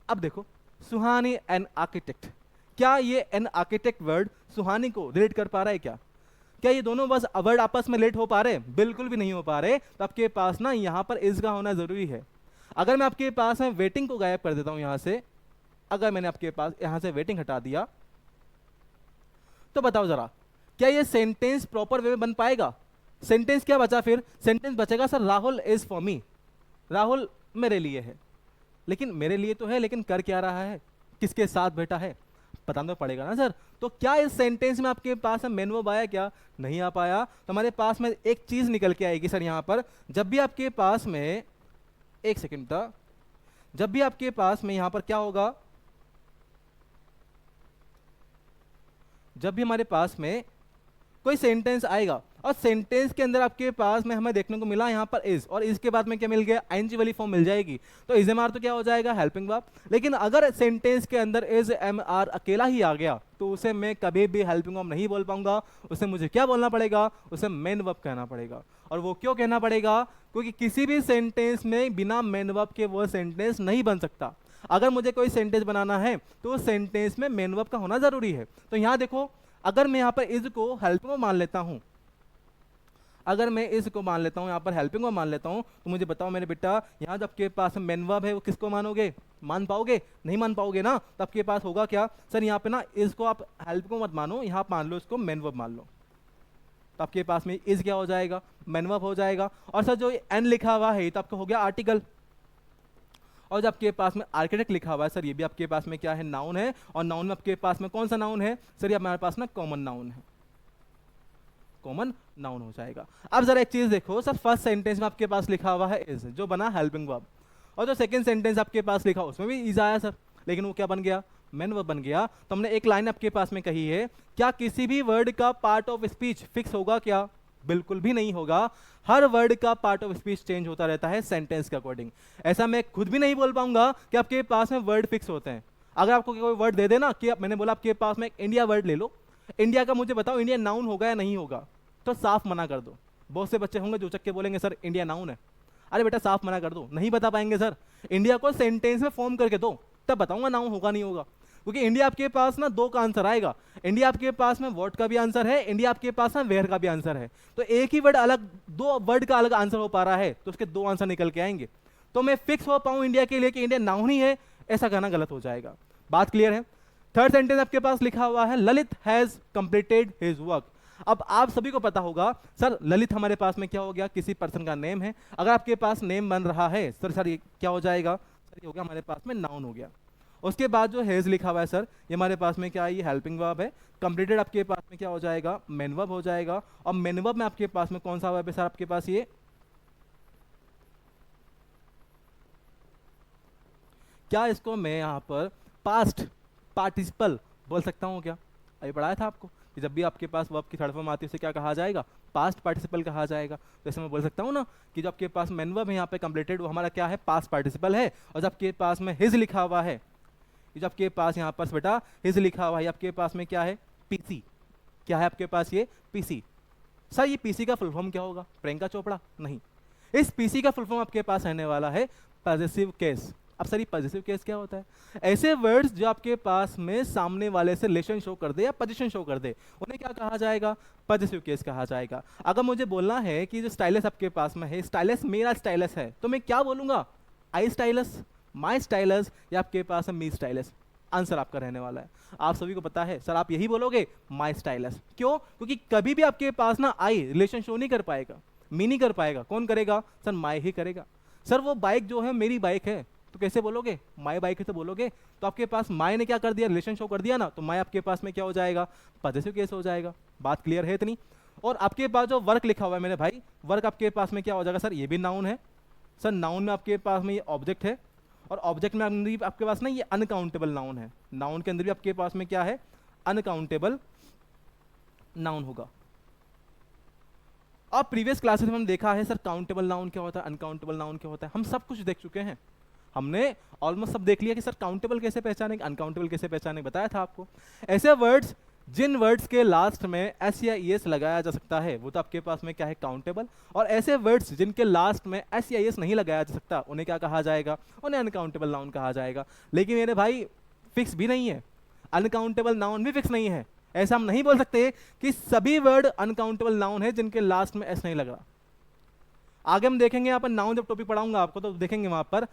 अब देखो सुहानी एन आर्किटेक्ट, क्या ये एन आर्किटेक्ट वर्ड सुहानी को रिलेट कर पा रहा है क्या? क्या ये दोनों बस वर्ड आपस में रिलेट हो पा रहे? बिल्कुल भी नहीं हो पा रहे। तो आपके पास ना यहाँ पर इज का होना जरूरी है। अगर मैं आपके पास में वेटिंग को गायब कर देता हूं यहां से, अगर मैंने आपके पास यहां से वेटिंग हटा दिया, तो बताओ जरा क्या ये सेंटेंस प्रॉपर वे में बन पाएगा? सेंटेंस क्या बचा फिर? सेंटेंस बचेगा sir Rahul is for me, Rahul मेरे लिए है। लेकिन मेरे लिए तो है, लेकिन कर क्या रहा है? किसके साथ बैठा है? बताना तो पड़ेगा ना सर। तो क्या इस सेंटेंस में आपके पास मेन वर्ब आया क्या? नहीं आ पाया। तो हमारे पास में एक चीज निकल के आएगी सर यहां पर, जब भी आपके पास में, एक सेकंड था, जब भी आपके पास में यहां पर क्या होगा, जब भी हमारे पास में कोई सेंटेंस आएगा और सेंटेंस के अंदर आपके पास में हमें देखने को मिला यहाँ पर इज, और इज के बाद में क्या मिल गया? आईएनजी वाली फॉर्म मिल जाएगी। तो इज एम आर तो क्या हो जाएगा? Helping verb. लेकिन अगर सेंटेंस के अंदर इज एम आर अकेला ही आ गया तो उसे मैं कभी भी हेल्पिंग वर्ब नहीं बोल पाऊंगा। उसे मुझे क्या बोलना पड़ेगा? उसे मेन वर्ब कहना पड़ेगा। और वो क्यों कहना पड़ेगा? क्योंकि किसी भी सेंटेंस में बिना मेन वर्ब के वो सेंटेंस नहीं बन सकता। अगर मुझे कोई सेंटेंस बनाना है तो उस सेंटेंस में मेन वर्ब का होना जरूरी है। तो यहाँ देखो, अगर मैं यहाँ पर इज को हेल्पिंग वर्ब मान लेता हूँ, अगर मैं इस को मान लेता हूँ यहाँ पर हेल्पिंग वर्ब मान लेता हूँ, तो मुझे बताओ मेरे बेटा, यहाँ जब आपके पास मेन वर्ब है वो किसको मानोगे? मान पाओगे? नहीं मान पाओगे ना। तो आपके पास होगा क्या सर? यहाँ पे ना इस को आप हेल्पिंग वर्ब मत मानो, यहाँ मान लो इसको मेन वर्ब मान लो। तो आपके पास में इज क्या हो जाएगा? मेन वर्ब हो जाएगा। और सर जो एन लिखा हुआ है तो आपका हो गया आर्टिकल। और जब आपके पास में आर्किटेक्ट लिखा हुआ है सर, ये भी आपके पास में क्या है, नाउन है। और नाउन में आपके पास में कौन सा नाउन है सर, ये हमारे पास में कॉमन नाउन है, कॉमन नाउन हो जाएगा। अब जरा एक चीज देखो सर, फर्स्ट सेंटेंस में आपके पास लिखा हुआ है इज, जो बना हेल्पिंग वर्ब, और जो सेकंड सेंटेंस आपके पास लिखा उसमें भी इज आया सर, लेकिन वो क्या बन गया, मेन वर्ब बन गया। तो हमने एक लाइन आपके पास में कही है, क्या किसी भी वर्ड का पार्ट ऑफ स्पीच फिक्स होगा क्या, बिल्कुल भी नहीं होगा। हर वर्ड का पार्ट ऑफ स्पीच चेंज होता रहता है सेंटेंस के अकॉर्डिंग। ऐसा मैं खुद भी नहीं बोल पाऊंगा कि आपके पास में वर्ड फिक्स होते हैं। अगर आपको कोई वर्ड दे देना कि मैंने बोला आपके पास में एक इंडिया वर्ड ले लो, इंडिया का मुझे बताओ इंडिया नाउन होगा या नहीं होगा, तो साफ मना कर दो। बहुत से बच्चे होंगे जो चक्के बोलेंगे सर इंडिया नाउन है। अरे बेटा साफ मना कर दो, नहीं बता पाएंगे सर। इंडिया को सेंटेंस में फॉर्म करके दो, तब बताऊंगा नाउन होगा नहीं होगा। क्योंकि इंडिया आपके पास ना दो का आंसर आएगा, इंडिया आपके पास में व्हाट का भी आंसर है, इंडिया आपके पास में वेयर का भी आंसर है। तो एक ही वर्ड अलग, दो वर्ड का अलग आंसर हो पा रहा है, तो उसके दो आंसर निकल के आएंगे। तो मैं फिक्स हो पाऊं इंडिया के लिए कि इंडिया नाउन ही है, ऐसा कहना गलत हो जाएगा। बात क्लियर है। थर्ड सेंटेंस आपके पास लिखा हुआ है Lalit has completed his work. अब आप सभी को पता होगा सर, ललित हमारे पास में क्या हो गया, किसी पर्सन का नेम है। अगर आपके पास नेम बन रहा है सर ये क्या हो जाएगा सर, ये हो गया हमारे पास में नाउन हो गया। उसके बाद जो हैज लिखा हुआ है सर, ये हमारे पास में क्या है, ये हेल्पिंग वर्ब है। कंप्लीटेड आपके पास में क्या हो जाएगा, मेन वर्ब हो जाएगा। और मेन वर्ब में आपके पास में कौन सा वर्ब है सर, आपके पास ये क्या, इसको मैं यहाँ पर पास्ट पार्टिसिपल बोल सकता हूँ क्या, अभी पढ़ाया था आपको कि जब भी आपके पास वर्ब की थर्ड फॉर्म आती है उसे क्या कहा जाएगा, पास्ट पार्टिसिपल कहा जाएगा। जैसे मैं बोल सकता हूँ ना कि जो आपके पास मेन वर्ब है यहाँ पे कंप्लीटेड, वो हमारा क्या है, पास्ट पार्टिसिपल है। और जब आपके पास में हिज लिखा हुआ है, जो आपके पास यहाँ पर बेटा हिज लिखा हुआ है, आपके पास में क्या है, पीसी। क्या है आपके पास, ये पीसी। सर ये पीसी का फुल फॉर्म क्या होगा, प्रियंका चोपड़ा, नहीं। इस पीसी का फुल फॉर्म आपके पास रहने वाला है पॉजिटिव केस। अब सर ये पॉजिटिव केस क्या होता है, ऐसे वर्ड्स जो आपके पास में सामने वाले से रिलेशन शो कर दे या पोजीशन शो कर दे, उन्हें क्या कहा जाएगा, पॉजिटिव केस कहा जाएगा। अगर मुझे बोलना है कि जो स्टाइलस आपके पास में है, स्टाइलस मेरा स्टाइलस है, तो मैं क्या बोलूंगा, आई स्टाइलस, माई स्टाइलस, या आपके पास है मी स्टाइलस। आंसर आपका रहने वाला है, आप सभी को पता है सर, आप यही बोलोगे माई स्टाइलस। क्यों, क्योंकि कभी भी आपके पास ना आई रिलेशन शो नहीं कर पाएगा, मी नहीं कर पाएगा, कौन करेगा सर, माई ही करेगा। सर वो बाइक जो है मेरी बाइक है, तो कैसे बोलोगे, माई बाइक है तो बोलोगे। तो आपके पास माई ने क्या कर दिया, रिलेशन शो कर दिया ना, तो माई आपके पास में क्या हो जाएगा, पॉजिटिव केस हो जाएगा। बात क्लियर है इतनी। और आपके पास जो वर्क लिखा हुआ है मेरे भाई, वर्क आपके पास में क्या हो जाएगा सर, ये भी नाउन है। सर नाउन में आपके पास में ये ऑब्जेक्ट है, और ऑब्जेक्ट में अंदर भी आपके पास ना ये अनकाउंटेबल नाउन है। नाउन के अंदर भी आपके पास में क्या है, अनकाउंटेबल नाउन होगा। अब प्रीवियस क्लासेस में हमने देखा है सर काउंटेबल नाउन क्या होता है, अनकाउंटेबल नाउन क्या होता है, हम सब कुछ देख चुके हैं। हमने ऑलमोस्ट सब देख लिया कि सर काउंटेबल कैसे पहचाने, अनकाउंटेबल कैसे पहचाने, बताया था आपको। ऐसे वर्ड्स जिन वर्ड्स के लास्ट में एस या एस लगाया जा सकता है, वो तो आपके पास में क्या है, काउंटेबल। और ऐसे वर्ड्स जिनके लास्ट में एस या एस नहीं लगाया जा सकता, उन्हें क्या कहा जाएगा, उन्हें अनकाउंटेबल नाउन कहा जाएगा। लेकिन मेरे भाई फिक्स भी नहीं है, अनकाउंटेबल नाउन भी फिक्स नहीं है। ऐसा हम नहीं बोल सकते कि सभी वर्ड अनकाउंटेबल नाउन है जिनके लास्ट में एस नहीं लग रहा। आगे हम देखेंगे यहाँ पर नाउन, जब टॉपिक पढ़ाऊंगा आपको तो देखेंगे वहां पर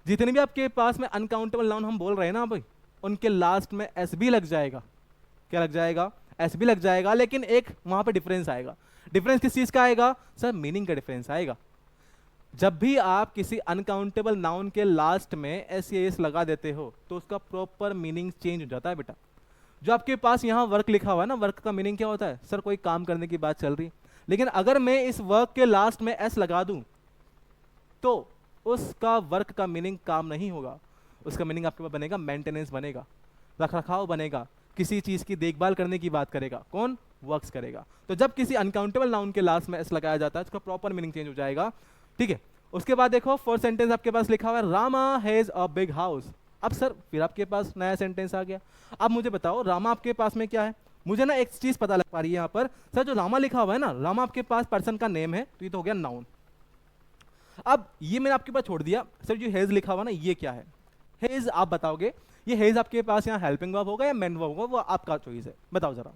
जितने भी आपके पास में अनकाउंटेबल नाउन हम बोल रहे हैं ना भाई, उनके लास्ट में एस भी लग जाएगा। क्या लग जाएगा, एस भी लग जाएगा। लेकिन एक वहां पर डिफरेंस आएगा। डिफरेंस किस चीज का आएगा सर, मीनिंग का डिफरेंस आएगा। जब भी आप किसी अनकाउंटेबल नाउन के लास्ट में एस या एस लगा देते हो तो उसका प्रॉपर मीनिंग चेंज हो जाता है बेटा। जो आपके पास यहाँ वर्क लिखा हुआ है ना, वर्क का मीनिंग क्या होता है सर, कोई काम करने की बात चल रही। लेकिन अगर मैं इस वर्क के लास्ट में एस लगा दूं तो उसका वर्क का मीनिंग काम नहीं होगा। उसका मीनिंग आपके पास बनेगा मेंटेनेंस बनेगा, रखरखाव बनेगा, किसी चीज की देखभाल करने की बात करेगा, कौन, वर्क्स करेगा। तो जब किसी अनकाउंटेबल नाउन के लास्ट में एस लगाया जाता है उसका प्रॉपर मीनिंग चेंज हो जाएगा। ठीक है, उसके बाद देखो फोर्थ सेंटेंस आपके पास लिखा हुआ है Rama has a big house. अब सर फिर आपके पास नया सेंटेंस आ गया। अब मुझे बताओ रामा आपके पास में क्या है, मुझे ना एक चीज पता लग पा रही है यहाँ पर। सर जो रामा लिखा हुआ है ना, रामा आपके पास पर्सन का नेम है, तो ये तो हो गया नाउन। अब ये मैंने आपके पास छोड़ दिया, सर जो हेज लिखा हुआ ना ये क्या है, हेज आप बताओगे। ये हेज आपके पास यहाँ हेल्पिंग वर्ब होगा या मेन वर्ब होगा, वो आपका चॉइस है, बताओ जरा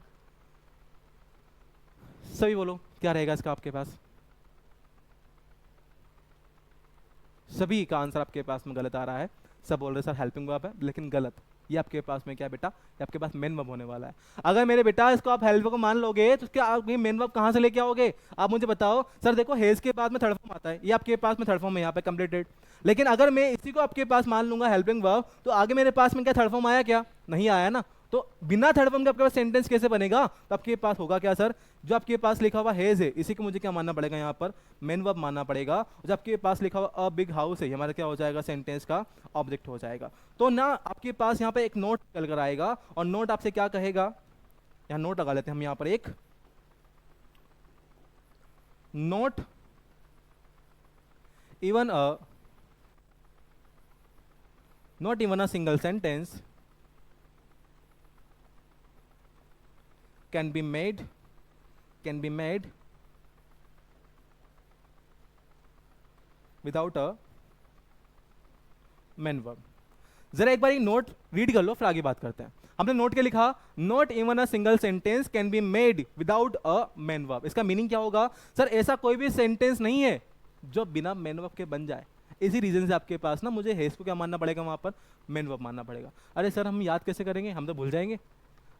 सभी बोलो क्या रहेगा इसका आपके पास। सभी का आंसर आपके पास में गलत आ रहा है। सब बोल रहे सर हेल्पिंग वर्ब है, लेकिन गलत। ये आपके पास में क्या है बेटा, ये आपके पास मेन वर्ब होने वाला है। अगर मेरे बेटा इसको आप हेल्प को मान लोगे तो क्या आप मेन वर्ब कहाँ से लेके आओगे? आप मुझे बताओ सर। देखो हेज के बाद में थर्ड फॉर्म आता है, ये आपके पास में थर्ड फॉर्म है यहाँ पे कंप्लीटेड। लेकिन अगर मैं इसी को आपके पास मान लूंगा हेल्पिंग वर्ब, तो आगे मेरे पास में क्या थर्ड फॉर्म आया? क्या नहीं आया ना। तो बिना थर्ड फॉर्म के आपके पास सेंटेंस कैसे बनेगा? तो आपके पास होगा क्या सर, जो आपके पास लिखा हुआ हेज है इसी को मुझे क्या मानना पड़ेगा, यहाँ पर मेन वर्ब मानना पड़ेगा। जो आपके पास लिखा हुआ अ बिग हाउस है, हमारा क्या हो जाएगा, सेंटेंस का ऑब्जेक्ट हो जाएगा। तो ना आपके पास यहाँ पे एक नोट चल कर आएगा, और नोट आपसे क्या कहेगा, यहाँ नोट लगा लेते हैं हम यहाँ पर एक note even not even a single sentence can be made without a main verb। जरा एक बार ये नोट रीड कर लो, फिर आगे बात करते हैं। हमने नोट के लिखा not even a single sentence can be made without a main verb. इसका मीनिंग क्या होगा सर? ऐसा कोई भी सेंटेंस नहीं है जो बिना मेन वर्ब के बन जाए। इसी रीजन से आपके पास ना मुझे हेज को क्या मानना पड़ेगा, वहां पर मेन वर्ब मानना पड़ेगा। अरे सर हम याद कैसे करेंगे, हम तो भूल जाएंगे।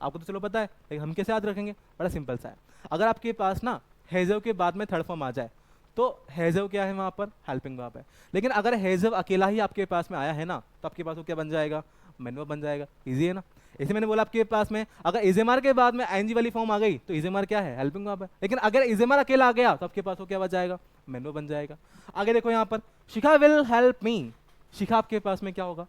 आपको तो चलो पता है, लेकिन हम कैसे याद रखेंगे? बड़ा सिंपल सा है। अगर आपके पास ना हेजव के बाद में थर्ड फॉर्म आ जाए तो हेजव क्या है, वहां पर हेल्पिंग वर्ब है। लेकिन अगर हेजव अकेला ही आपके पास में आया है ना, तो आपके पास वो क्या बन जाएगा, मेन वर्ब बन जाएगा। इजी है ना। इसे मैंने बोला आपके पास में अगर इजेमार के बाद में आईएनजी वाली फॉर्म आ गई तो इजेमार क्या है, हेल्पिंग वर्ब है। लेकिन अगर इजेमार अकेला आ गया तो आपके पास वो क्या बन जाएगा, मेन वर्ब बन जाएगा। आगे देखो यहाँ पर शिखा विल हेल्प मी। शिखा आपके पास में क्या होगा,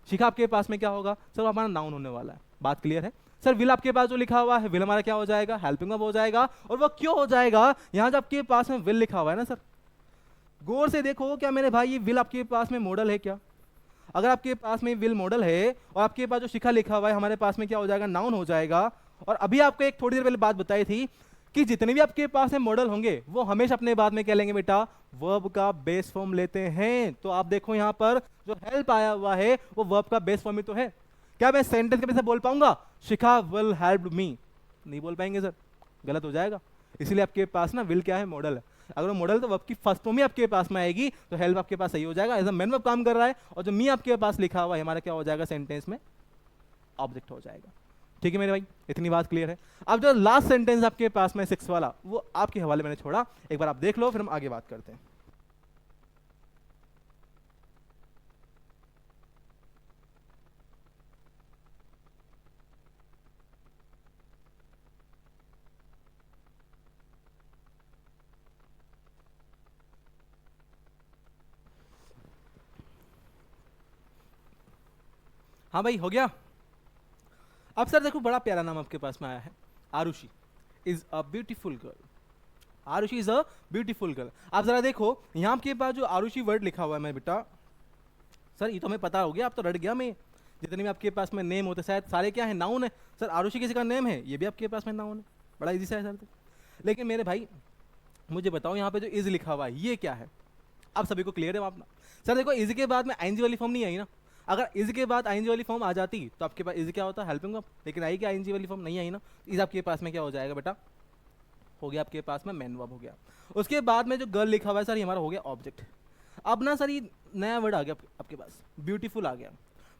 शिखा आपके पास में क्या होगा सर? हमारा नाउन होने वाला है। बात क्लियर है सर? विल आपके पास जो लिखा हुआ है, विल हमारा क्या हो जाएगा, हेल्पिंग वर्ब हो जाएगा। और वो क्यों हो जाएगा, यहाँ जो आपके पास में विल लिखा हुआ है ना सर, गौर से देखो क्या मेरे भाई, ये विल आपके पास में मॉडल है क्या? अगर आपके पास में विल मॉडल है और आपके पास जो शिखा लिखा हुआ है हमारे पास में क्या हो जाएगा, नाउन हो जाएगा। और अभी आपको एक थोड़ी देर पहले बात बताई थी कि जितने भी आपके पास में मॉडल होंगे वो हमेशा अपने बाद में क्या लेंगे बेटा, वर्ब का बेस फॉर्म लेते हैं। तो आप देखो यहाँ पर जो हेल्प आया हुआ है वो वर्ब का बेस फॉर्म ही तो है। क्या मैं सेंटेंस के पीछे बोल पाऊंगा शिखा विल हेल्प मी? नहीं बोल पाएंगे सर, गलत हो जाएगा। इसलिए आपके पास ना विल क्या है, मॉडल है। अगर वो मॉडल तो वर्ब की फर्स्ट फॉर्म ही आपके पास में आएगी तो हेल्प आपके पास सही हो जाएगा, एज अ मेन वर्ब काम कर रहा है। और जो मी आपके पास लिखा हुआ है हमारा क्या हो जाएगा, सेंटेंस में ऑब्जेक्ट हो जाएगा। ठीक है मेरे भाई, इतनी बात क्लियर है। अब जो लास्ट सेंटेंस आपके पास में 6 वाला, वो आपके हवाले मैंने छोड़ा, एक बार आप देख लो फिर हम आगे बात करते हैं। हाँ भाई हो गया। अब सर देखो बड़ा प्यारा नाम आपके पास में आया है, Arushi is a beautiful girl. Arushi is a beautiful girl. आप जरा देखो यहाँ आपके पास जो आरुषि वर्ड लिखा हुआ है मैं बेटा, सर ये तो हमें पता हो गया, आप तो रट गया मैं। जितने भी आपके पास में नेम होते शायद सारे क्या है, नाउन है। सर आरुषि किसी का नेम है, ये भी आपके पास में नाउन है। बड़ा इजी सा है सर तो। लेकिन मेरे भाई मुझे बताओ यहाँ पे जो इज लिखा हुआ है ये क्या है? आप सभी को क्लियर है आप ना? सर देखो इज के बाद में आईएनजी वाली फॉर्म नहीं आई ना। अगर इज के बाद आईएनजी वाली फॉर्म आ जाती तो आपके पास इज क्या होता, हेल्पिंग वर्ब। लेकिन आई क्या, आईएनजी वाली फॉर्म नहीं आई ना, इज आपके पास में क्या हो जाएगा बेटा, हो गया आपके पास में मेन वर्ब हो गया। उसके बाद में जो गर्ल लिखा हुआ है सर ये हमारा हो गया ऑब्जेक्ट। अब ना सर ये नया वर्ड आ गया आपके पास, ब्यूटीफुल आ गया।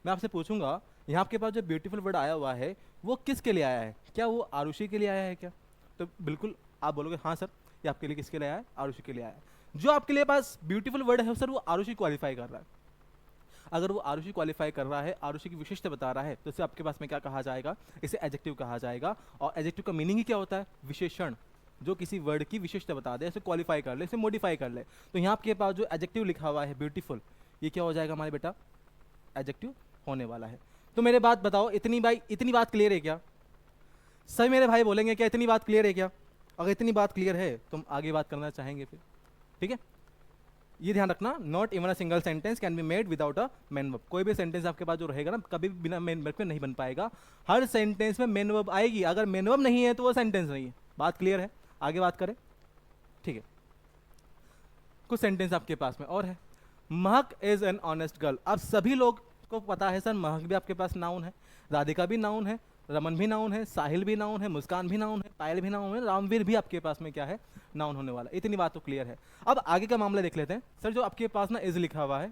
मैं आपसे पूछूंगा यहाँ आपके पास जो ब्यूटीफुल वर्ड आया हुआ है वो किसके लिए आया है? क्या वो आरुषि के लिए आया है क्या? तो बिल्कुल आप बोलोगे हाँ सर ये आपके लिए किसके लिए आया है, आरुषि के लिए आया है। जो आपके लिए पास ब्यूटीफुल वर्ड है सर वो आरुषि क्वालिफाई कर रहा है। अगर वो आरुषि क्वालिफाई कर रहा है, आरुषि की विशिष्टता बता रहा है, तो इसे आपके पास में क्या कहा जाएगा, इसे एडजेक्टिव कहा जाएगा। और एडजेक्टिव का मीनिंग ही क्या होता है, विशेषण जो किसी वर्ड की विशिष्टता बता दे, इसे क्वालिफाई कर ले, इसे मॉडिफाई कर ले। तो यहाँ आपके पास जो एडजेक्टिव लिखा हुआ है ब्यूटीफुल, ये क्या हो जाएगा हमारे बेटा, एडजेक्टिव होने वाला है। तो मेरे बात बताओ इतनी बात क्लियर है क्या? सभी मेरे भाई बोलेंगे क्या इतनी बात क्लियर है क्या? अगर इतनी बात क्लियर है तो हम आगे बात करना चाहेंगे फिर। ठीक है, ये ध्यान रखना, not even a single sentence can be made without a main verb. कोई भी सेंटेंस आपके पास जो रहेगा ना कभी भी बिना मेन वर्ब के नहीं बन पाएगा। हर सेंटेंस में मेन वर्ब आएगी, अगर मेन वर्ब नहीं है तो वो सेंटेंस नहीं है। बात क्लियर है? आगे बात करें। ठीक है, कुछ सेंटेंस आपके पास में और है। महक इज एन ऑनेस्ट गर्ल। अब सभी लोग को पता है सर महक भी आपके पास नाउन है, राधिका भी नाउन है, रमन भी नाउन है, साहिल भी नाउन है, मुस्कान भी नाउन है, पायल भी नाउन है, रामवीर भी आपके पास में क्या है, नाउन होने वाला। इतनी बात तो क्लियर है। अब आगे का मामला देख लेते हैं। सर जो आपके पास ना इज लिखा हुआ है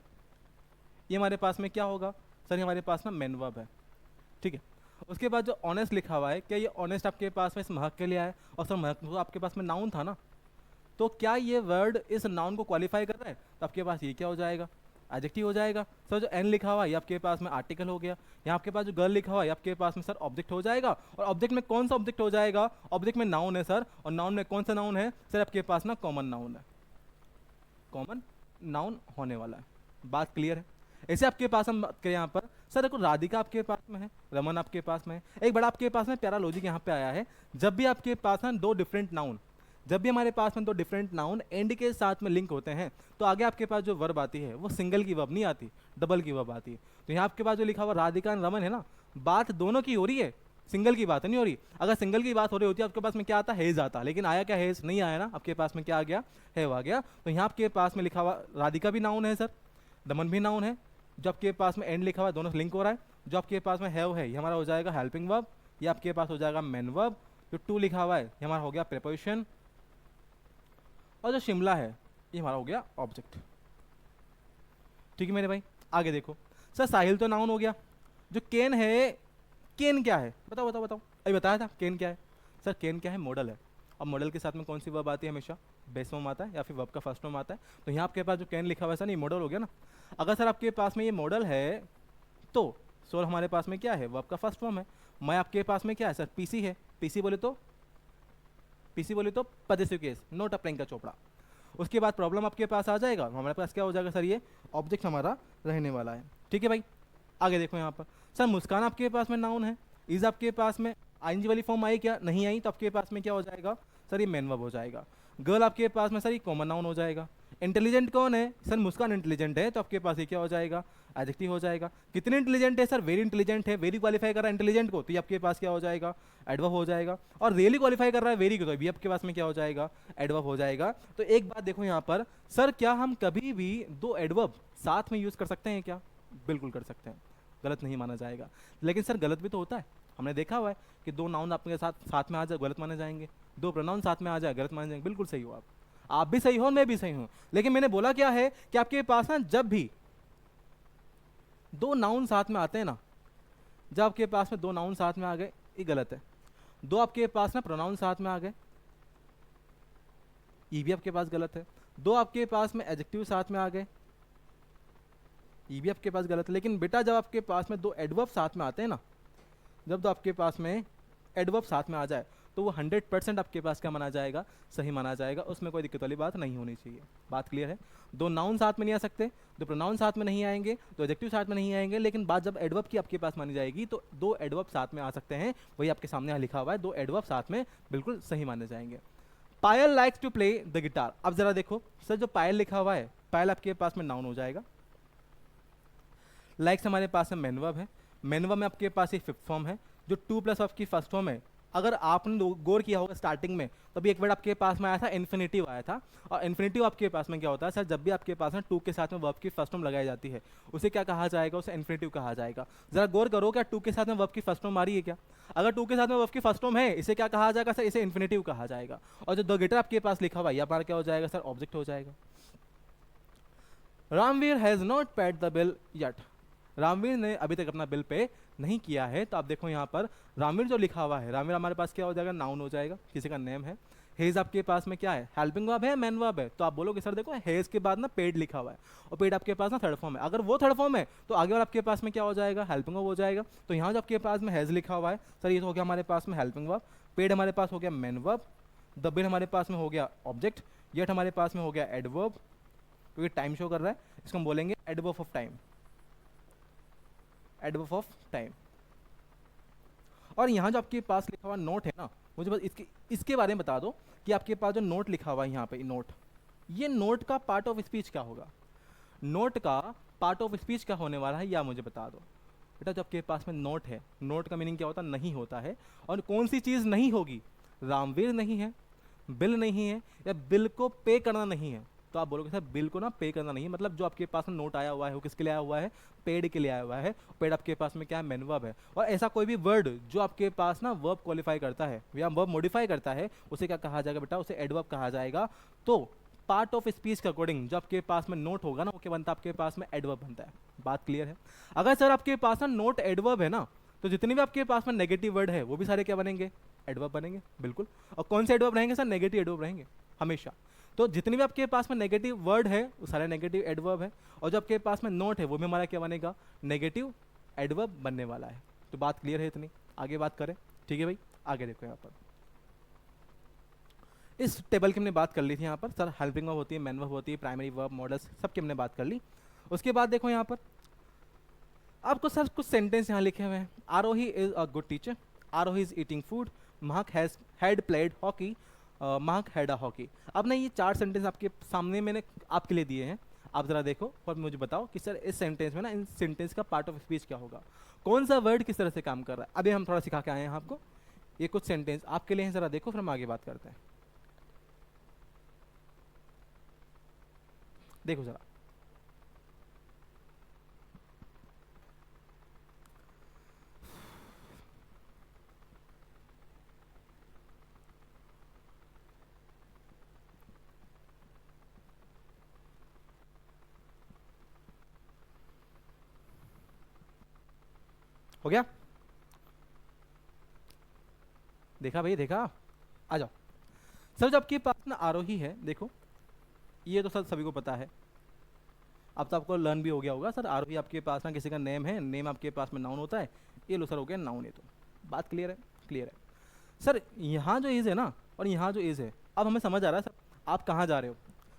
ये हमारे पास में क्या होगा, सर ये हमारे पास ना मेन वर्ब है, ठीक है। उसके बाद जो ऑनेस्ट लिखा हुआ है, क्या ये ऑनेस्ट आपके पास में इस महक के लिए आया है? और सर महक तो आपके पास में नाउन था ना, तो क्या ये वर्ड इस नाउन को क्वालिफाई कर रहा है? तो आपके पास ये क्या हो जाएगा? एडजेक्टिव हो जाएगा। सर जो एन लिखा हुआ है ये आपके पास में आर्टिकल हो गया। यहाँ आपके पास जो गर्ल लिखा हुआ है आपके पास में सर ऑब्जेक्ट हो जाएगा। और ऑब्जेक्ट में कौन सा ऑब्जेक्ट हो जाएगा? ऑब्जेक्ट में नाउन है सर, और नाउन में कौन सा नाउन है सर? आपके पास ना कॉमन नाउन है, कॉमन नाउन होने वाला है। बात क्लियर है? ऐसे आपके पास हम बात करें यहाँ पर, सर देखो राधिका आपके पास में है, रमन आपके पास में है। एक बड़ा आपके पास में प्यारा लॉजिक यहाँ पे आया है, जब भी आपके पास ना दो डिफरेंट नाउन, जब भी हमारे पास में दो डिफरेंट नाउन एंड के साथ में लिंक होते हैं, तो आगे आपके पास जो वर्ब आती है वो सिंगल की वर्ब नहीं आती, डबल की वर्ब आती है। तो यहाँ आपके पास जो लिखा हुआ राधिका एंड रमन है ना, बात दोनों की हो रही है, सिंगल की बात नहीं हो रही। अगर सिंगल की बात हो रही होती है आपके पास में क्या आता? हेज आता। लेकिन आया क्या? हेज नहीं आया ना, आपके पास में क्या आ गया? हैव आ गया। तो यहाँ आपके पास में लिखा हुआ राधिका भी नाउन है सर, रमन भी नाउन है, जो आपके पास में एंड लिखा हुआ है दोनों लिंक हो रहा है। जो आपके पास में हैव है ये हमारा हो जाएगा हेल्पिंग वर्ब, ये आपके पास हो जाएगा मेन वर्ब। जो टू लिखा हुआ है ये हमारा हो गया प्रीपोजिशन, और जो शिमला है ये हमारा हो गया ऑब्जेक्ट। ठीक है मेरे भाई, आगे देखो। सर साहिल तो नाउन हो गया। जो केन है, केन क्या है? बताओ बताओ बताओ, अभी बताया था केन क्या है। सर केन क्या है? मॉडल है। और मॉडल के साथ में कौन सी वर्ब आती है? हमेशा बेस फॉर्म आता है या फिर वर्ब का फर्स्ट फॉर्म आता है। तो यहाँ आपके पास जो केन लिखा हुआ है सर, ये मॉडल हो गया ना। अगर सर आपके पास में ये मॉडल है तो सर हमारे पास में क्या है? वर्ब का फर्स्ट फॉर्म है। मैं आपके पास में क्या है सर? पीसी है। पीसी बोले तो पजेसिव केस, नॉट अप्लाइंग का चोपड़ा। उसके बाद प्रॉब्लम आपके पास आ जाएगा, हमारे पास क्या हो जाएगा सर? ये ऑब्जेक्ट हमारा रहने वाला है। ठीक है भाई, आगे देखो यहाँ पर। सर मुस्कान आपके पास में नाउन है। इज आपके पास में आईएनजी वाली फॉर्म आई क्या? नहीं आई, तो आपके पास में क्या हो जाएगा सर? ये मेन वर्ब हो जाएगा। गर्ल आपके पास में सर ये कॉमन नाउन हो जाएगा। इंटेलिजेंट कौन है सर? मुस्कान इंटेलिजेंट है, तो आपके पास ये क्या हो जाएगा? एडजेक्टिव हो जाएगा। कितने इंटेलिजेंट है सर? वेरी इंटेलिजेंट है। वेरी क्वालिफाई कर रहा है इंटेलिजेंट को, तो ये आपके पास क्या हो जाएगा? एडवर्ब हो जाएगा। और रियली क्वालिफाई कर रहा है वेरी को, तो भी आपके पास में क्या हो जाएगा? एडवर्ब हो जाएगा। तो एक बात देखो यहाँ पर, सर क्या हम कभी भी दो एडवर्ब साथ में यूज कर सकते हैं क्या? बिल्कुल कर सकते हैं, गलत नहीं माना जाएगा। लेकिन सर गलत भी तो होता है, हमने देखा हुआ है कि दो नाउन आपके साथ में आ जाए गलत माने जाएंगे, दो प्रोनाउन साथ में आ जाए गलत माने जाएंगे। बिल्कुल सही हो आप भी सही हो, मैं भी सही हूं। लेकिन मैंने बोला क्या है कि आपके पास ना जब भी दो नाउन साथ में आते हैं ना, जब आपके पास में दो नाउन साथ में आ गए ये गलत है। दो आपके पास ना प्रोनाउन साथ में आ गए ये भी आपके पास गलत है। दो आपके पास में एडजेक्टिव साथ में आ गए ये भी आपके पास गलत है। लेकिन बेटा जब आपके पास में दो एडवर्ब साथ में आते हैं ना, जब तो आपके पास में एडवर्ब साथ में आ जाए तो वो 100% आपके पास क्या माना जाएगा? सही माना जाएगा। उसमें कोई दिक्कत वाली बात नहीं होनी चाहिए। बात क्लियर है? दो नाउन साथ में नहीं आ सकते, दो प्रोनाउन साथ में नहीं आएंगे, दो एडजेक्टिव साथ में नहीं आएंगे, लेकिन बात जब एडवर्ब की आपके पास मानी जाएगी तो दो एडवर्ब साथ में आ सकते हैं। वही आपके सामने यहाँ लिखा हुआ है, दो एडवर्ब साथ में बिल्कुल सही माने जाएंगे। Payal likes to play the guitar. अब जरा देखो सर, जो पायल लिखा हुआ है, पायल आपके पास में नाउन हो जाएगा। लाइक्स हमारे पास में मेन वर्ब है। मेन वर्ब में आपके पास एक फिफ्थ फॉर्म है, जो टू प्लस ऑफ की फर्स्ट फॉर्म है। अगर आपने गौर किया होगा स्टार्टिंग में, तो भी एक वर्ड आपके पास में आया था, इन्फिनिटिव आया था। और इन्फिनिटिव आपके पास में क्या होता है सर? जब भी आपके पास में टू के साथ में वर्ब की फर्स्ट फॉर्म लगाई जाती है, उसे क्या कहा जाएगा? उसे इन्फिनिटिव कहा जाएगा। जरा गौर करो, क्या टू के साथ में वर्ब की फर्स्ट फॉर्म आ रही है क्या? अगर टू के साथ में वर्ब की फर्स्ट फॉर्म है, इसे क्या कहा जाएगा सर? इसे इन्फिनिटिव कहा जाएगा। और जो द गिटार आपके पास लिखा हुआ है, यहाँ पर क्या हो जाएगा सर? ऑब्जेक्ट हो जाएगा। Ramveer has not paid the bill yet. Ramveer ने अभी तक अपना बिल पे नहीं किया है। तो आप देखो यहाँ पर रामवीर जो लिखा हुआ है, रामवीर हमारे पास क्या हो जाएगा? नाउन हो जाएगा, किसी का नेम है। हेज आपके पास में क्या है? हेल्पिंग वर्ब है, मेन वर्ब है। तो आप बोलोगे सर देखो हेज के बाद ना पेड लिखा हुआ है, और पेड आपके पास ना थर्ड फॉर्म है। अगर वो थर्ड फॉर्म है तो आगे वाला आपके पास में क्या हो जाएगा? हेल्पिंग वर्ब हो जाएगा। तो यहाँ जो आपके पास में हैज लिखा हुआ है सर, ये तो हो गया हमारे पास में हेल्पिंग वर्ब। पेड हमारे पास हो गया मेन वर्ब। द बिल हमारे पास में हो गया ऑब्जेक्ट। येट हमारे पास में हो गया एडवर्ब, क्योंकि टाइम शो कर रहा है, इसको हम बोलेंगे adverb of time. Adverb of time. और यहाँ जो आपके पास लिखा हुआ नोट है ना, मुझे बस इसके बारे में बता दो कि आपके पास जो नोट लिखा हुआ है यहाँ पे नोट, ये नोट का पार्ट ऑफ स्पीच क्या होगा? नोट का पार्ट ऑफ स्पीच क्या होने वाला है, या मुझे बता दो बेटा। जो आपके पास में नोट है, नोट का मीनिंग क्या होता है? नहीं होता है। और कौन सी चीज़ नहीं होगी? रामवीर नहीं है, बिल नहीं है, या बिल को पे करना नहीं है। तो आप बोलोगे सर बिल को ना पे करना नहीं है, मतलब जो आपके पास में नोट आया हुआ है वो किसके लिए आया हुआ है? पेड के लिए आया हुआ है। पेड आपके पास में क्या है? मेन वर्ब है। और ऐसा कोई भी वर्ड जो आपके पास ना वर्ब क्वालिफाई करता है या वर्ब मॉडिफाई करता है, उसे क्या कहा जाएगा बेटा? उसे एडवर्ब कहा जाएगा। तो पार्ट ऑफ स्पीच के अकॉर्डिंग जो आपके पास में नोट होगा ना, वो क्या बनता है? आपके पास में एडवर्ब बनता है। बात क्लियर है? अगर सर आपके पास ना नोट एडवर्ब है ना, तो जितने भी आपके पास में नेगेटिव वर्ड है वो भी सारे क्या बनेंगे? एडवर्ब बनेंगे, बिल्कुल। और कौन से एडवर्ब रहेंगे सर? नेगेटिव एडवर्ब रहेंगे हमेशा। तो जितने भी आपके पास में नेगेटिव वर्ड है वो सारे नेगेटिव एडवर्ब है, और जो आपके पास में नोट है वो भी हमारा क्या बनेगा? नेगेटिव एडवर्ब बनने वाला है। तो बात क्लियर है इतनी? आगे बात करें, ठीक है भाई? आगे देखो यहाँ पर इस टेबल की हमने बात कर ली थी यहाँ पर सर, हेल्पिंग वर्ब होती है, मेन वर्ब होती है, प्राइमरी वर्ब, मॉडल्स, सबकी हमने बात कर ली। उसके बाद देखो यहाँ पर आपको सर कुछ सेंटेंस यहाँ लिखे हुए हैं। Aarohi is a good teacher, Aarohi is eating food, Mahak has had played hockey, Mahak had a hockey. अब ना ये 4 सेंटेंस आपके सामने मैंने आपके लिए दिए हैं, आप जरा देखो और मुझे बताओ कि सर इस सेंटेंस में ना, इन सेंटेंस का पार्ट ऑफ स्पीच क्या होगा, कौन सा वर्ड किस तरह से काम कर रहा है। अभी हम थोड़ा सिखा के आए हैं आपको, ये कुछ सेंटेंस आपके लिए हैं, जरा देखो फिर हम आगे बात करते हैं। देखो जरा, हो गया? देखा भाई, देखा? आ जाओ। सर जब आपके पास ना आरोही है, देखो ये तो सर सभी को पता है, अब तो आपको लर्न भी हो गया होगा। सर आरोही आपके पास ना किसी का नेम है, नेम आपके पास में नाउन होता है, ये लो सर हो गया नाउन। ये तो बात क्लियर है? क्लियर है। सर यहाँ जो इज है ना और यहाँ जो इज है, अब हमें समझ आ रहा है सर आप कहाँ जा रहे हो,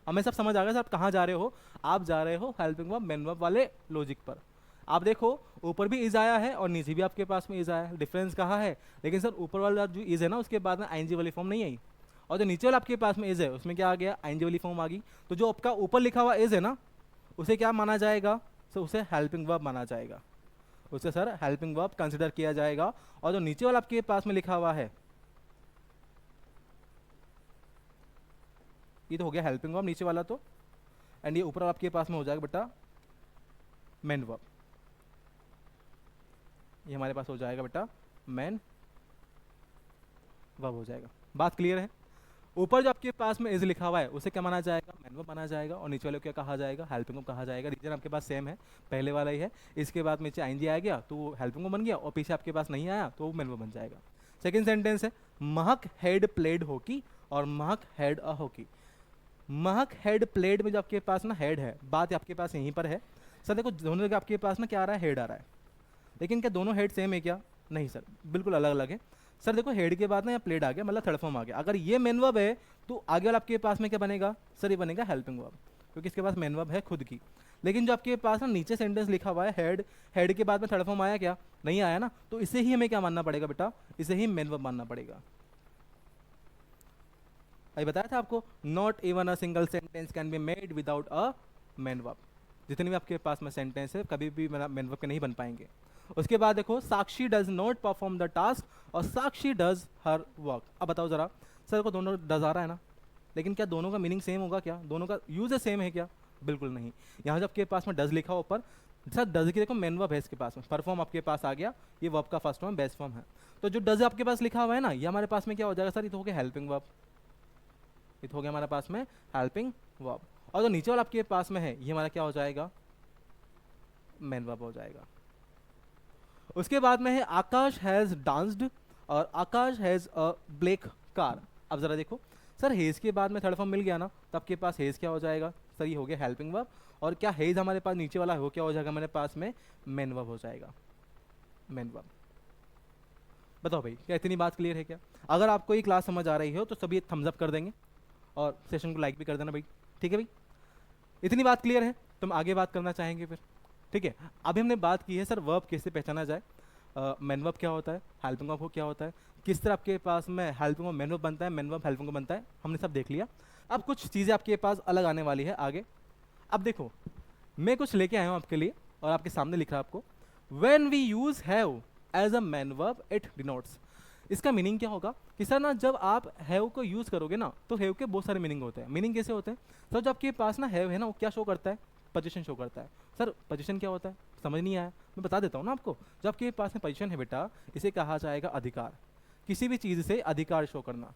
हमें सब समझ आ गया सर आप कहाँ जा रहे हो। आप जा रहे हो हेल्पिंग वर्ब मेन वर्ब वाले लॉजिक पर। आप देखो ऊपर भी इज आया है और नीचे भी आपके पास में इज आया है, डिफरेंस कहाँ है? लेकिन सर ऊपर वाला जो इज है ना उसके बाद में आईएनजी वाली फॉर्म नहीं आई, और जो नीचे वाला आपके पास में इज है उसमें क्या आ गया? आईएनजी वाली फॉर्म आ गई। तो जो आपका ऊपर लिखा हुआ इज है ना उसे क्या माना जाएगा? सर उसे हेल्पिंग वर्ब माना जाएगा, उसे सर हेल्पिंग वर्ब कंसिडर किया जाएगा। और जो नीचे वाला आपके पास में लिखा हुआ है ये तो हो गया हेल्पिंग वर्ब नीचे वाला तो, एंड ये ऊपर आपके पास में हो जाएगा बेटा मेन वर्ब, ये हमारे पास हो जाएगा बेटा मेन वर्ब हो जाएगा। बात क्लियर है? ऊपर जो आपके पास में इज लिखा हुआ है उसे क्या माना जाएगा? मेन वर्ब माना जाएगा, और नीचे वाले को क्या कहा जाएगा? हेल्पिंग वर्ब कहा जाएगा। रीजन आपके पास सेम है, पहले वाला ही है, इसके बाद नीचे आईएनजी आ गया तो वो हेल्पिंग वर्ब बन गया, और पीछे आपके पास नहीं आया तो वो मेन वर्ब बन जाएगा। सेकंड सेंटेंस है महक हैड प्लेड हॉकी और महक had a hockey. Mahak head played में जो आपके पास ना हेड है, बात आपके पास यहीं पर है। सर देखो दोनों जगह आपके पास ना क्या आ रहा है? हेड आ रहा है, लेकिन क्या दोनों हेड सेम है क्या? नहीं सर, बिल्कुल अलग अलग है। सर देखो हेड के बाद ना यहाँ प्लेड आ गया, मतलब थर्ड फॉर्म आ गया। अगर ये मेन वर्ब है तो आगे वाला आपके पास में क्या बनेगा? सर ये बनेगा हेल्पिंग वर्ब, क्योंकि इसके पास मेन वर्ब है खुद की। लेकिन जो आपके पास ना नीचे सेंटेंस लिखा हुआ है हेड, हेड के बाद में थर्ड फॉर्म आया क्या? नहीं आया ना, तो इसे ही हमें क्या मानना पड़ेगा बेटा? इसे ही मेन वर्ब मानना पड़ेगा। अभी बताया था आपको, not even a single sentence can be made without a main verb. जितने भी आपके पास में सेंटेंस है कभी भी मेन वर्ब के नहीं बन पाएंगे। उसके बाद देखो Sakshi does not perform the task और साक्षी डज हर वर्क। अब बताओ जरा, सर को दोनों डज आ रहा है ना, लेकिन क्या दोनों का मीनिंग सेम होगा? क्या दोनों का यूज सेम है क्या? बिल्कुल नहीं। यहाँ जब आपके पास में डज लिखा हो ऊपर, सर डज की देखो मेन वर्ब है इसके पास में, परफॉर्म आपके पास आ गया, ये वर्ब का फर्स्ट फॉर्म बेस्ट फॉर्म है। तो जो डज आपके पास लिखा हुआ है ना, ये हमारे पास में क्या हो जाएगा? सर ये तो हो गया हेल्पिंग वर्ब, ये तो हो गया हमारे पास में हेल्पिंग वर्ब। और जो नीचे वाला आपके पास में है ये हमारा क्या हो जाएगा? मेन वर्ब हो जाएगा। उसके बाद में है आकाश हैज डांस्ड और आकाश हैज अ ब्लैक कार। अब जरा देखो सर हेज के बाद में थर्ड फॉर्म मिल गया ना, तो आपके पास हेज क्या हो जाएगा? सर ये हो गया हेल्पिंग वर्ब। और क्या हेज हमारे पास नीचे वाला हो क्या हो जाएगा? हमारे पास में मेन वर्ब हो जाएगा, मेन वर्ब। बताओ भाई क्या इतनी बात क्लियर है क्या? अगर आपको ये क्लास समझ आ रही हो तो सभी थम्स अप कर देंगे और सेशन को लाइक भी कर देना भाई, ठीक है भाई? इतनी बात क्लियर है? तुम आगे बात करना चाहेंगे फिर? ठीक है, अभी हमने बात की है सर वर्ब कैसे पहचाना जाए, मेन वर्ब क्या होता है, हेल्पिंग वर्ब क्या होता है, किस तरह आपके पास में हेल्पिंग वर्ब मेन वर्ब बनता है, मेन वर्ब हेल्पिंग वर्ब बनता है, हमने सब देख लिया। अब कुछ चीज़ें आपके पास अलग आने वाली है आगे। अब देखो मैं कुछ लेके आया हूँ आपके लिए और आपके सामने लिखा है आपको, when we use have as a main verb it denotes. इसका मीनिंग क्या होगा कि सर ना जब आप हैव को यूज करोगे ना तो हैव के बहुत सारे मीनिंग होते हैं। मीनिंग कैसे होते हैं सर? जब आपके पास ना हैव है ना वो क्या शो करता है? पोजीशन शो करता है। सर पोजीशन क्या होता है? समझ नहीं आया, मैं बता देता हूँ ना आपको। जब आपके पास में पोजीशन है बेटा, इसे कहा जाएगा अधिकार, किसी भी चीज़ से अधिकार शो करना,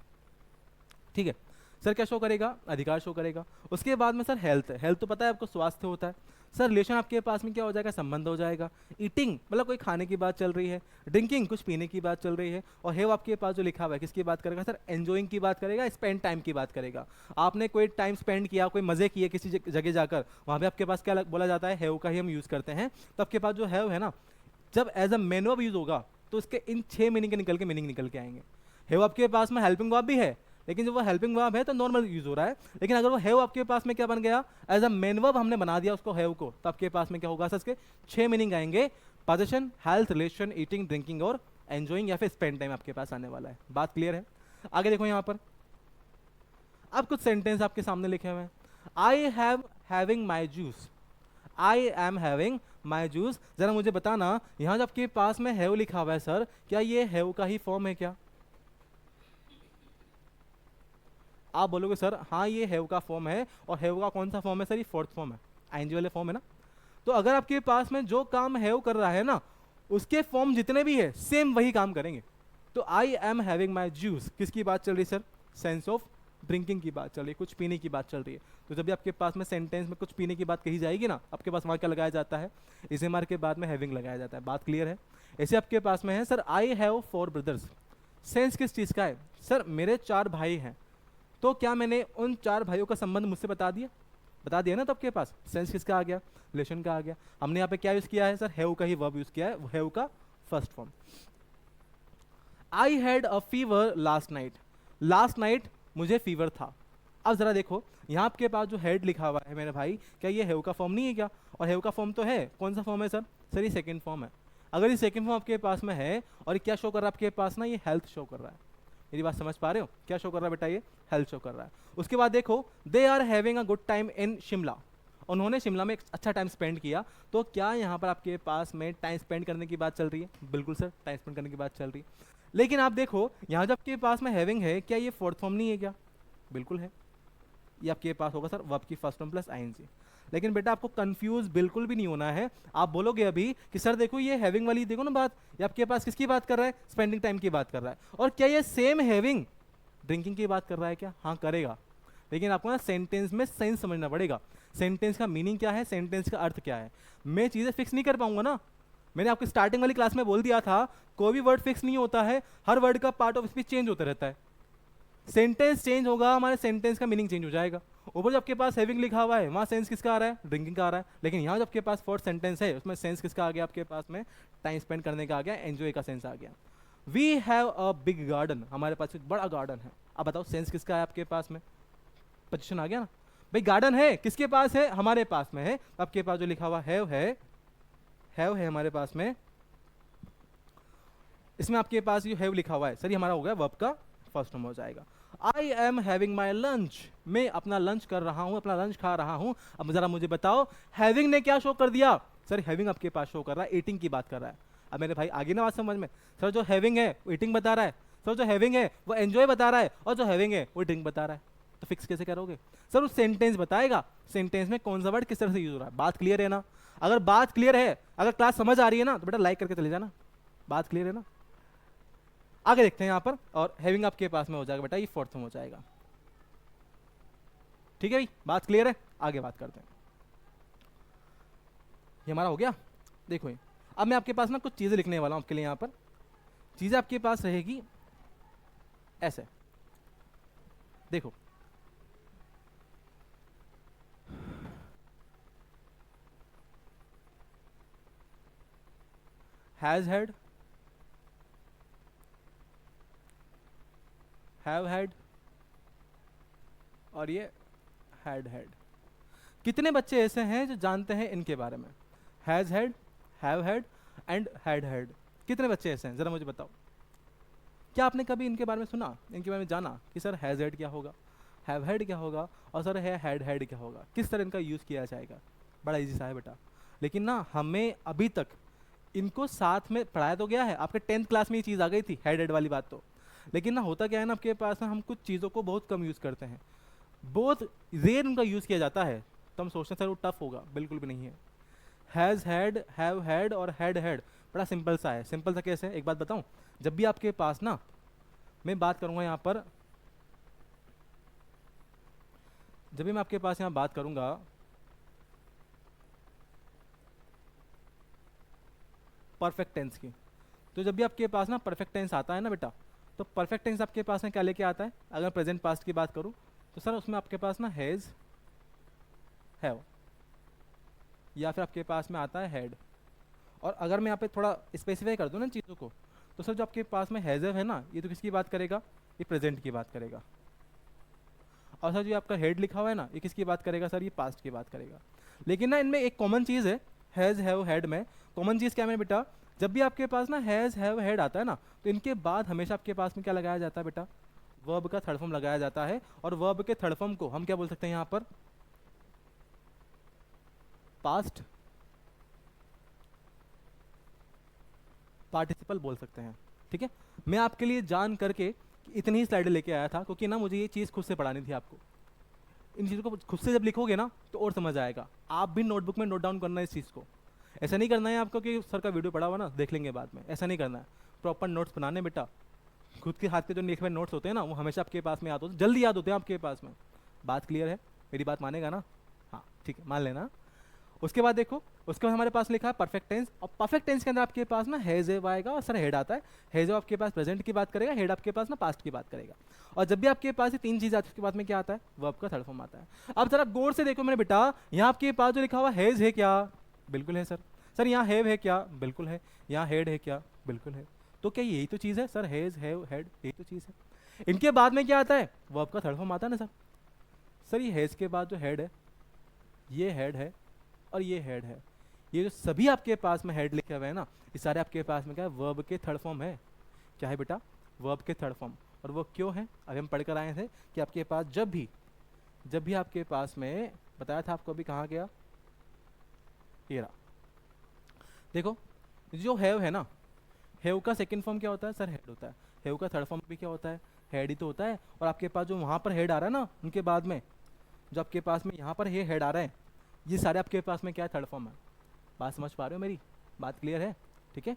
ठीक है? सर क्या शो करेगा? अधिकार शो करेगा। उसके बाद में सर हेल्थ, हेल्थ तो पता है आपको स्वास्थ्य होता है। सर रिलेशन आपके पास में क्या हो जाएगा, संबंध हो जाएगा। ईटिंग मतलब कोई खाने की बात चल रही है, ड्रिंकिंग कुछ पीने की बात चल रही है, और हैव आपके पास जो लिखा हुआ है किसकी बात करेगा सर, एंजॉइंग की बात करेगा, स्पेंड टाइम की बात करेगा। आपने कोई टाइम स्पेंड किया, कोई मजे किए किसी जगह जाकर, वहाँ पे आपके पास क्या बोला जाता है, हैव का ही हम यूज़ करते हैं। तो आपके पास जो हैव है ना, जब as a main verb use होगा तो इसके इन 6 मीनिंग के निकल के मीनिंग निकल के आएंगे। हैव आपके पास में हेल्पिंग वर्ब भी है, लेकिन जब वो हेल्पिंग वर्ब है तो नॉर्मल यूज हो रहा है, लेकिन अगर वो हैव आपके पास में क्या बन गया, एज अ मेन वर्ब हमने बना दिया उसको हैव को, तो आपके पास में क्या होगा सर, इसके 6 मीनिंग आएंगे, position, health, relation, eating, drinking और एंजॉइंग या फिर स्पेंड टाइम आपके पास आने वाला है। बात क्लियर है? आगे देखो यहाँ पर अब कुछ सेंटेंस आपके सामने लिखे हुए हैं। I have having my juice, I am having my juice. जरा मुझे बताना, यहाँ जब आपके पास में हैव लिखा हुआ है सर, क्या ये हैव का ही फॉर्म है क्या? आप बोलोगे सर हाँ ये हैव का फॉर्म है, और हैव का कौन सा फॉर्म है सर, ये फोर्थ फॉर्म है, आईएनजी वाले फॉर्म है ना। तो अगर आपके पास में जो काम हैव कर रहा है ना, उसके फॉर्म जितने भी है सेम वही काम करेंगे। तो I am having my juice किसकी बात चल रही है सर, सेंस ऑफ ड्रिंकिंग की बात चल रही है, कुछ पीने की बात चल रही है। तो जब भी आपके पास में सेंटेंस में कुछ पीने की बात कही जाएगी ना, आपके पास वहाँ क्या लगाया जाता है, इस के बाद में हैविंग लगाया जाता है। बात क्लियर है? ऐसे आपके पास में है sir, I have 4 brothers, sense किस चीज़ का है सर, मेरे 4 भाई हैं। तो क्या मैंने उन 4 भाइयों का संबंध मुझसे बता दिया, बता दिया ना, तो आपके पास सेंस किसका आ गया, रिलेशन का आ गया। हमने यहाँ पे क्या यूज़ किया है सर, हैव का ही वर्ब यूज़ किया है, हैव का first form. I had a fever last night, last night मुझे फीवर था। अब जरा देखो यहाँ आपके पास जो हेड लिखा हुआ है मेरे भाई, क्या ये हैव का फॉर्म नहीं है क्या? और हैव का फॉर्म तो है, कौन सा फॉर्म है सर, सर ये सेकंड फॉर्म है। अगर ये सेकंड फॉर्म आपके पास में है, और ये क्या शो कर रहा है आपके पास ना, ये हेल्थ शो कर रहा है। मेरी बात समझ पा रहे हो, क्या शो कर रहा है बेटा, ये हेल्थ शो कर रहा है। उसके बाद देखो, they are having a good time in Shimla, उन्होंने शिमला में एक अच्छा टाइम स्पेंड किया। तो क्या यहाँ पर आपके पास में टाइम स्पेंड करने की बात चल रही है? बिल्कुल सर, टाइम स्पेंड करने की बात चल रही है। लेकिन आप देखो यहाँ जब आपके पास में हैविंग है, क्या ये फोर्थ फॉर्म नहीं है क्या? बिल्कुल है, ये आपके पास होगा सर वर्ब की फर्स्ट फॉर्म प्लस आईएनजी। लेकिन बेटा आपको कंफ्यूज बिल्कुल भी नहीं होना है। आप बोलोगे अभी कि सर देखो ये हैविंग वाली देखो ना बात, ये आपके पास किसकी बात कर रहा है, स्पेंडिंग टाइम की बात कर रहा है। और क्या ये सेम हैविंग ड्रिंकिंग की बात कर रहा है क्या? हाँ करेगा, लेकिन आपको ना सेंटेंस में सेंस समझना पड़ेगा, सेंटेंस का मीनिंग क्या है, सेंटेंस का अर्थ क्या है। मैं चीज़ें फिक्स नहीं कर पाऊंगा ना। मैंने आपको स्टार्टिंग वाली क्लास में बोल दिया था, कोई भी वर्ड फिक्स नहीं होता है, हर वर्ड का पार्ट ऑफ स्पीच चेंज होता रहता है। सेंटेंस चेंज होगा, हमारे सेंटेंस का मीनिंग चेंज हो जाएगा। ऊपर जब आपके पास हैविंग लिखा हुआ है, वहाँ सेंस किसका आ रहा है, ड्रिंकिंग का आ रहा है। लेकिन यहाँ जब आपके पास फोर्थ सेंटेंस है, उसमें सेंस किसका आ गया आपके पास में, टाइम स्पेंड करने का आ गया, एंजॉय का सेंस आ गया। We have a big garden, हमारे पास एक बड़ा गार्डन है। अब बताओ सेंस किसका है आपके पास में, पोजीशन आ गया ना भाई, गार्डन है किसके पास है, हमारे पास में है। आपके पास जो लिखा हुआ हैव है हमारे पास में, इसमें आपके पास जो हैव लिखा हुआ है सर, ये हमारा हो गया वर्ब का फर्स्ट फॉर्म हो जाएगा। I am having my lunch, मैं अपना लंच कर रहा हूँ, अपना लंच खा रहा हूँ। अब जरा मुझे बताओ हैविंग ने क्या शो कर दिया सर, हैविंग आपके पास शो कर रहा है ईटिंग की बात कर रहा है। अब मेरे भाई आगे ना बात समझ में, सर जो हैविंग है वो ईटिंग बता रहा है, सर जो हैविंग है वो एंजॉय बता रहा है, और जो हैविंग है वो ड्रिंक बता रहा है। तो फिक्स कैसे करोगे सर, वो सेंटेंस बताएगा, सेंटेंस में कौन सा वर्ड किस तरह से यूज हो रहा है। बात क्लियर है ना? अगर बात क्लियर है, अगर क्लास समझ आ रही है ना, तो बेटा लाइक करके चले जाना। बात क्लियर है ना? आगे देखते हैं यहाँ पर, और हैविंग आपके पास में हो जाएगा बेटा, ये फोर्थ फॉर्म हो जाएगा। ठीक है भाई, बात क्लियर है? आगे बात करते हैं। ये हमारा हो गया। देखो ये, अब मैं आपके पास ना कुछ चीजें लिखने वाला हूं आपके लिए। यहाँ पर चीजें आपके पास रहेगी ऐसे, देखो हैज हैड, हैव हैड, और ये हैड हैड। कितने बच्चे ऐसे हैं जो जानते हैं इनके बारे में, has had, have had and had had? कितने बच्चे ऐसे हैं, जरा मुझे बताओ। क्या आपने कभी इनके बारे में सुना, इनके बारे में जाना कि सर हैज हैड क्या होगा, हैव हैड क्या होगा, और सर है हैड हैड क्या होगा, किस तरह इनका यूज़ किया जाएगा? बड़ा इजी सा है बेटा। लेकिन ना हमें अभी तक इनको साथ में पढ़ाया तो गया है, आपके 10th क्लास में ये चीज़ आ गई थी हैड हैड वाली बात तो। लेकिन ना होता क्या है ना, आपके पास ना हम कुछ चीज़ों को बहुत कम यूज़ करते हैं, बहुत रेयर उनका यूज़ किया जाता है। तो हम सोचते हैं सर वो टफ होगा, बिल्कुल भी नहीं है। हैज़ हैड, हैव हैड और हैड हैड बड़ा सिंपल सा है। सिंपल सा कैसे है, एक बात बताऊं, जब भी आपके पास ना, मैं बात करूंगा यहाँ पर, जब भी मैं आपके पास यहाँ बात करूंगा, परफेक्ट टेंस की। तो जब भी आपके पास ना परफेक्ट टेंस आता है ना बेटा, तो परफेक्ट टेंस आपके पास में क्या लेके आता है? अगर प्रेजेंट पास्ट की बात करूँ तो सर उसमें आपके पास ना हैज़, हैव, या फिर आपके पास में आता है हैड। और अगर मैं यहाँ पे थोड़ा स्पेसिफाई कर दूँ ना चीज़ों को, तो सर जो आपके पास में हैज़ है ना, ये तो किसकी बात करेगा? ये प्रेजेंट की बात करेगा। और सर जो आपका हेड लिखा हुआ है ना, ये किसकी बात करेगा? सर ये पास्ट की बात करेगा। लेकिन ना इनमें एक कॉमन चीज़ है, हैज़ हैव हेड में कॉमन चीज़ क्या है बेटा? जब भी आपके पास ना हैज़ हैव हेड आता है ना, तो इनके बाद हमेशा आपके पास में क्या लगाया जाता है बेटा? वर्ब का थर्ड फॉर्म लगाया जाता है। और वर्ब के थर्ड फॉर्म को हम क्या बोल सकते हैं यहाँ पर? पास्ट पार्टिसिपल बोल सकते हैं। ठीक है, मैं आपके लिए जान करके इतनी ही स्लाइडें लेके आया था, क्योंकि ना मुझे ये चीज़ खुद से पढ़ानी थी आपको। इन चीज़ों को खुद से जब लिखोगे ना तो और समझ आएगा। आप भी नोटबुक में नोट डाउन करना है इस चीज़ को। ऐसा नहीं करना है आपको कि सर का वीडियो पढ़ा हुआ ना देख लेंगे बाद में, ऐसा नहीं करना है। प्रॉपर नोट्स बनाने बेटा। खुद के हाथ के जो लिखे हुए नोट्स होते हैं ना, वो हमेशा आपके पास में याद होते हैं, जल्दी याद होते हैं आपके पास में। बात क्लियर है? मेरी बात मानेगा ना? हाँ ठीक है, मान लेना। उसके बाद देखो, उसके बाद हमारे पास लिखा है परफेक्ट टेंस। और परफेक्ट टेंस के अंदर आपके पास ना हैज हैव आएगा और सर हेड आता है। हैज हैव आपके पास प्रेजेंट की बात करेगा, हेड आपके पास ना पास्ट की बात करेगा। और जब भी आपके पास ये तीन चीज आती है, उसके बाद में क्या आता है? वर्ब का थर्ड फॉर्म आता है। अब जरा गौर से देखो मेरे बेटा, यहाँ आपके पास जो लिखा हुआ हैज है क्या? बिल्कुल है सर। सर यहाँ हैव है क्या? बिल्कुल है। यहाँ हेड है क्या? बिल्कुल है। तो क्या यही तो चीज़ है सर? हैज हैव हेड, यही तो चीज़ है। इनके बाद में क्या आता है? वर्ब का थर्ड फॉर्म आता है ना सर। सर ये हैज के बाद जो हेड है, ये हेड है और ये हेड है। ये जो सभी आपके पास में हेड लिखे हुए हैं ना, ये सारे आपके पास में क्या है? वर्ब के थर्ड फॉर्म है। क्या है बेटा? वर्ब के थर्ड फॉर्म। और वो क्यों है? अभी हम पढ़ कर आए थे कि आपके पास जब भी आपके पास में बताया था आपको, अभी कहाँ गया ये रहा। देखो, जो हैव है ना, हैव का सेकंड फॉर्म क्या होता है? सर हेड होता है। हैव का थर्ड फॉर्म भी क्या होता है? हेड ही तो होता है। और आपके पास जो वहाँ पर हेड आ रहा है ना, उनके बाद में जो आपके पास में यहाँ पर हेड आ रहा है, ये सारे आपके पास में क्या है? थर्ड फॉर्म है। बात समझ पा रहे हो मेरी? बात क्लियर है? ठीक है,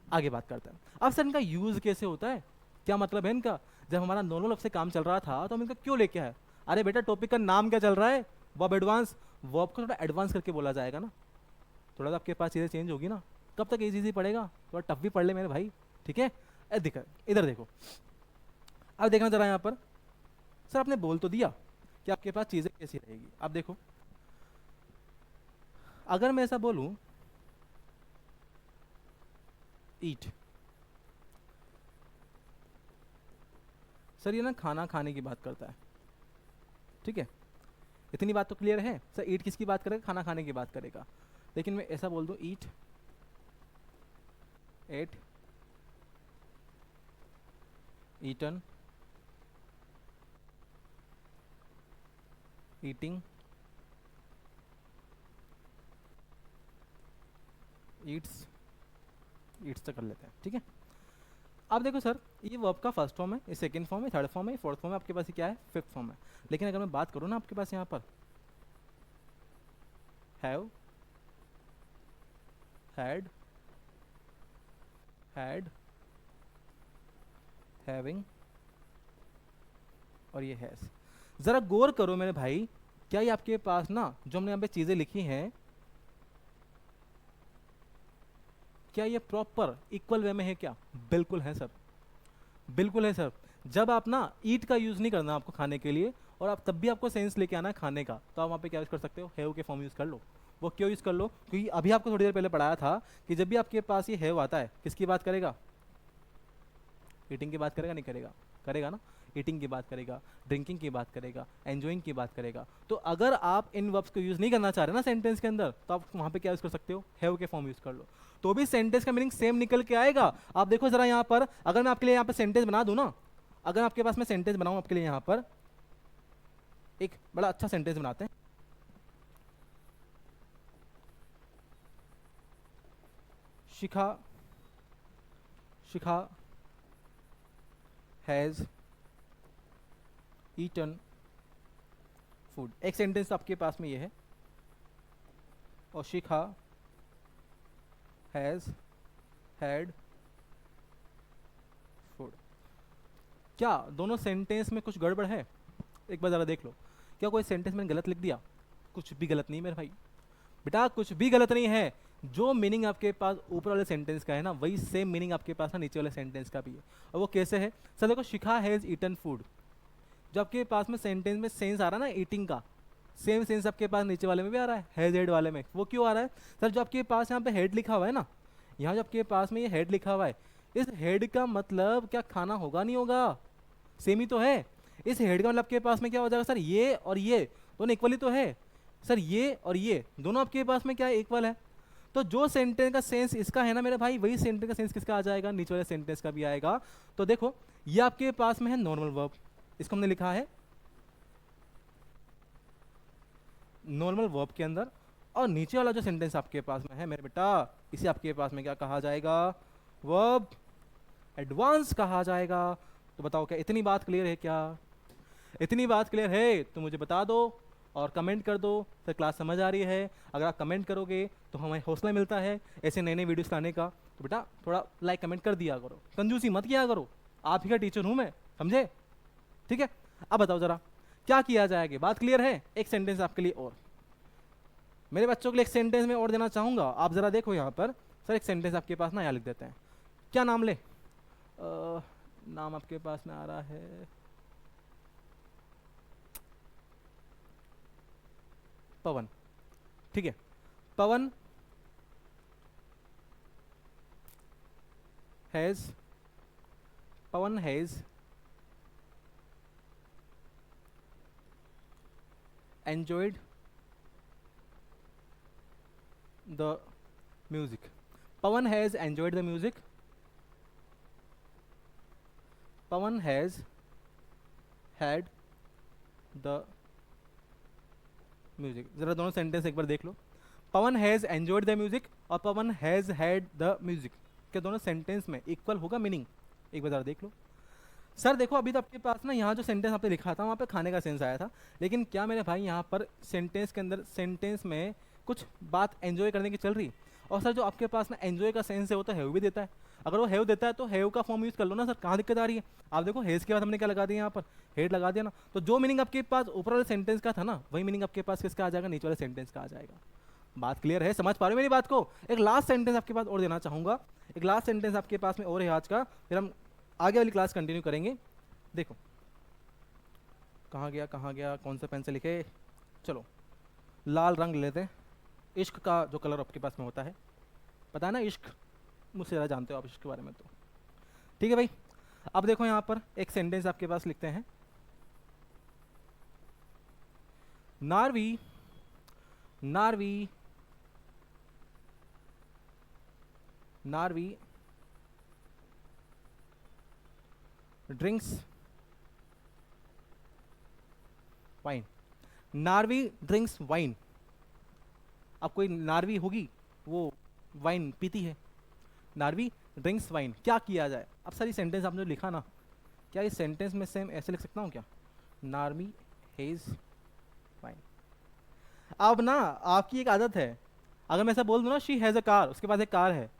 आगे बात करते हैं। अब सर इनका यूज कैसे होता है, क्या मतलब है इनका? जब हमारा दोनों लफ्ज़ से काम चल रहा था तो हम इनका क्यों लेके आए? अरे बेटा, टॉपिक का नाम क्या चल रहा है? Verb advance. वर्ब को थोड़ा एडवांस करके बोला जाएगा ना, थोड़ा सा आपके पास चीज़ें चेंज होगी ना। कब तक इजी पड़ेगा? थोड़ा टफ भी पढ़ ले मेरे भाई। ठीक है, इधर देखो। अब देखना जरा यहाँ पर, सर आपने बोल तो दिया कि आपके पास चीज़ें कैसी रहेगी। अब देखो, अगर मैं ऐसा बोलूं ईट, सर ये ना खाना खाने की बात करता है। ठीक है, इतनी बात तो क्लियर है। सर ईट किसकी बात करेगा? खाना खाने की बात करेगा। लेकिन मैं ऐसा बोल दूं eat, ate, eaten, eating, eats, eats तक कर लेते हैं। ठीक है, अब देखो सर, ये वर्ब का फर्स्ट फॉर्म है, ये सेकंड फॉर्म है, थर्ड फॉर्म है, फोर्थ फॉर्म है, आपके पास ये क्या है? फिफ्थ फॉर्म है। लेकिन अगर मैं बात करूँ ना आपके पास यहाँ पर हैव, हैड, हैड, हैविंग और ये हैज, जरा गौर करो मेरे भाई, क्या ये आपके पास ना जो हमने यहाँ पे चीजें लिखी हैं, क्या ये प्रॉपर इक्वल वे में है क्या? बिल्कुल है सर, बिल्कुल है सर। जब आप ना ईट का यूज नहीं करना आपको खाने के लिए, और आप तब भी आपको सेंस लेके आना है खाने का, तो आप वहाँ पे क्या यूज कर सकते हो? हैव के फॉर्म यूज कर लो। वो क्यों यूज कर लो? क्योंकि अभी आपको थोड़ी देर पहले पढ़ाया था कि जब भी आपके पास ये हैव आता है, किसकी बात करेगा? ईटिंग की बात करेगा? नहीं करेगा? करेगा ना। ईटिंग की बात करेगा, ड्रिंकिंग की बात करेगा, एंजॉइंग की बात करेगा। तो अगर आप इन वर्ब्स को यूज नहीं करना चाह रहे ना सेंटेंस के अंदर, तो आप वहाँ पे क्या यूज कर सकते हो? हैव के फॉर्म यूज कर लो, तो भी सेंटेंस का मीनिंग सेम निकल के आएगा। आप देखो जरा यहाँ पर, अगर मैं आपके लिए यहाँ पर सेंटेंस बना दूं ना, अगर आपके पास मैं सेंटेंस बनाऊं आपके लिए, यहाँ पर एक बड़ा अच्छा सेंटेंस बनाते हैं। शिखा, शिखा हैज ईटन फूड। एक सेंटेंस आपके पास में ये है, और शिखा हैज हैड फूड। क्या दोनों सेंटेंस में कुछ गड़बड़ है? एक बार ज़रा देख लो, क्या कोई सेंटेंस मैंने गलत लिख दिया? कुछ भी गलत नहीं मेरे भाई, बेटा कुछ भी गलत नहीं है। जो मीनिंग आपके पास ऊपर वाले सेंटेंस का है ना, वही सेम मीनिंग आपके पास ना नीचे वाले सेंटेंस का भी है। और वो कैसे है? सर देखो, शिखा हैज़ ईटन फूड, जो आपके पास में सेंटेंस में सेंस आ रहा है ना ईटिंग का, सेम सेंस आपके पास नीचे वाले में भी आ रहा है, हैज़ हेड वाले में। वो क्यों आ रहा है? सर जो आपके पास यहाँ पे हेड लिखा हुआ है ना, यहाँ जो आपके पास में ये हेड लिखा हुआ है, इस हेड का मतलब क्या खाना होगा नहीं होगा? सेम ही तो है। इस हेड का मतलब आपके पास में क्या हो जाएगा सर? ये और ये दोनों इक्वल ही तो है सर, ये और ये दोनों आपके पास में क्या है? इक्वल है। तो जो सेंटेंस का सेंस इसका है ना मेरे भाई, वही सेंटेंस का सेंस किसका आ जाएगा? नीचे वाले सेंटेंस का भी आएगा। तो देखो, ये आपके पास में है नॉर्मल वर्ब, इसको हमने लिखा है नॉर्मल वर्ब के अंदर, और नीचे वाला जो सेंटेंस आपके पास में है मेरे बेटा, इसे आपके पास में क्या कहा जाएगा? वर्ब एडवांस कहा जाएगा। तो बताओ, क्या इतनी बात क्लियर है? क्या इतनी बात क्लियर है तो मुझे बता दो और कमेंट कर दो, सर क्लास समझ आ रही है। अगर आप कमेंट करोगे तो हमें हौसला मिलता है ऐसे नए नए वीडियोस लाने का। तो बेटा थोड़ा लाइक कमेंट कर दिया करो, कंजूसी मत किया करो, आप ही का टीचर हूँ मैं, समझे? ठीक है, अब बताओ जरा क्या किया जाएगा? बात क्लियर है? एक सेंटेंस आपके लिए और, मेरे बच्चों के लिए एक सेंटेंस में और देना चाहूँगा। आप ज़रा देखो यहाँ पर, सर एक सेंटेंस आपके पास ना यहाँ लिख देते हैं। क्या नाम ले? नाम आपके पास में आ रहा है पवन, ठीक है। Pawan has, Pawan has enjoyed the music. Pawan has enjoyed the music. Pawan has had the music. जरा दोनों सेंटेंस एक बार देख लो। पवन हैज़ एंजॉयड द म्यूजिक और पवन हैज़ हैड द म्यूजिक, क्या दोनों सेंटेंस में इक्वल होगा मीनिंग? एक बार जरा देख लो। सर देखो, अभी तो आपके पास ना यहाँ जो सेंटेंस आपने लिखा था वहाँ पे खाने का सेंस आया था, लेकिन क्या मेरे भाई यहाँ पर सेंटेंस के अंदर सेंटेंस में कुछ बात एंजॉय करने की चल रही? और सर जो आपके पास ना एंजॉय का सेंस है वो तो हैव भी देता है। अगर वो हैव देता है तो हैव का फॉर्म यूज़ कर लो ना सर, कहाँ दिक्कत आ रही है? आप देखो, हैज़ के बाद हमने क्या लगा दिया यहाँ पर? हेड लगा दिया ना। तो जो मीनिंग आपके पास ऊपर वाले सेंटेंस का था ना, वही मीनिंग आपके पास किसका आ जाएगा? नीचे वाले सेंटेंस का आ जाएगा। बात क्लियर है? समझ पा रहे हो मेरी बात को? एक लास्ट सेंटेंस आपके पास और देना चाहूँगा, एक लास्ट सेंटेंस आपके पास में और है आज का, फिर हम आगे वाली क्लास कंटिन्यू करेंगे। देखो कहाँ गया, कहाँ गया, कौन सा पेन से लिखे? चलो लाल रंग लेते हैं। इश्क का जो कलर आपके पास में होता है, पता है ना इश्क, मुझसे ज़्यादा जानते हो आप इश्क के बारे में, तो ठीक है भाई। अब देखो यहाँ पर एक सेंटेंस आपके पास लिखते हैं, Narvi, Narvi, Narvi drinks wine. Narvi drinks wine. अब कोई नारवी होगी वो वाइन पीती है, नारवी ड्रिंक्स वाइन। क्या किया जाए? अब सारी सेंटेंस आपने जो लिखा ना, क्या इस सेंटेंस में सेम ऐसे लिख सकता हूँ क्या? नारवी हेज वाइन। अब ना आपकी एक आदत है, अगर मैं ऐसा बोल दूँ ना शी हैज़ अ कार, उसके पास एक कार है,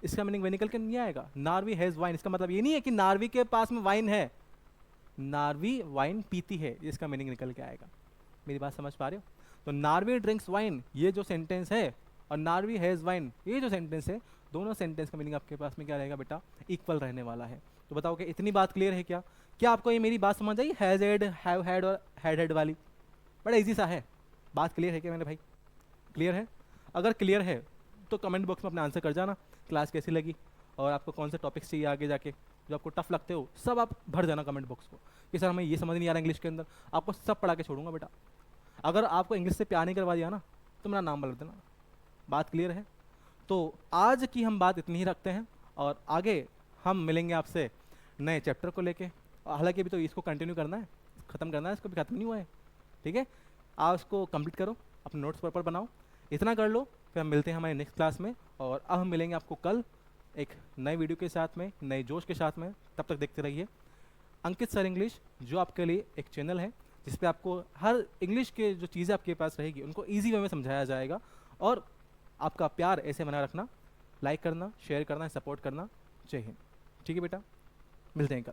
इसका मीनिंग वही निकल के नहीं आएगा? नारवी हैज़ वाइन, इसका मतलब ये नहीं है कि नारवी के पास में वाइन है, नारवी वाइन पीती है, इसका मीनिंग निकल के आएगा। मेरी बात समझ पा रहे हो? तो नारवी ड्रिंक्स वाइन ये जो सेंटेंस है, और नारवी हैज़ वाइन ये जो सेंटेंस है, दोनों सेंटेंस का मीनिंग आपके पास में क्या रहेगा बेटा? इक्वल रहने वाला है। तो बताओ कि इतनी बात क्लियर है क्या? क्या आपको ये मेरी बात समझ आई? हैज़ हेड, हैव हैड और हैड हेड वाली, बड़ा इजी सा है। बात क्लियर है क्या मेरे भाई? क्लियर है? अगर क्लियर है तो कमेंट बॉक्स में अपना आंसर कर जाना, क्लास कैसी लगी और आपको कौन से टॉपिक्स चाहिए आगे जाके जो आपको टफ लगते हो, सब आप भर जाना कमेंट बॉक्स को कि सर हमें ये समझ नहीं आ रहा इंग्लिश के अंदर, आपको सब पढ़ा के छोड़ूंगा बेटा। अगर आपको इंग्लिश से प्यार नहीं करवा दिया ना तो मेरा नाम बदल देना। बात क्लियर है? तो आज की हम बात इतनी ही रखते हैं और आगे हम मिलेंगे आपसे नए चैप्टर को लेके। हालांकि अभी तो इसको कंटिन्यू करना है, ख़त्म करना है, इसको भी ख़त्म नहीं हुआ है, ठीक है? आप उसको कंप्लीट करो, अपने नोट्स पेपर बनाओ, इतना कर लो, फिर हम मिलते हैं हमारे नेक्स्ट क्लास में। और अब हम मिलेंगे आपको कल एक नए वीडियो के साथ में, नए जोश के साथ में। तब तक देखते रहिए अंकित सर इंग्लिश, जो आपके लिए एक चैनल है जिस पे आपको हर इंग्लिश के जो चीज़ें आपके पास रहेगी उनको ईजी वे में समझाया जाएगा। और आपका प्यार ऐसे बनाए रखना, लाइक करना, शेयर करना, सपोर्ट करना। जय हिंद। ठीक है बेटा, मिलते हैं कल।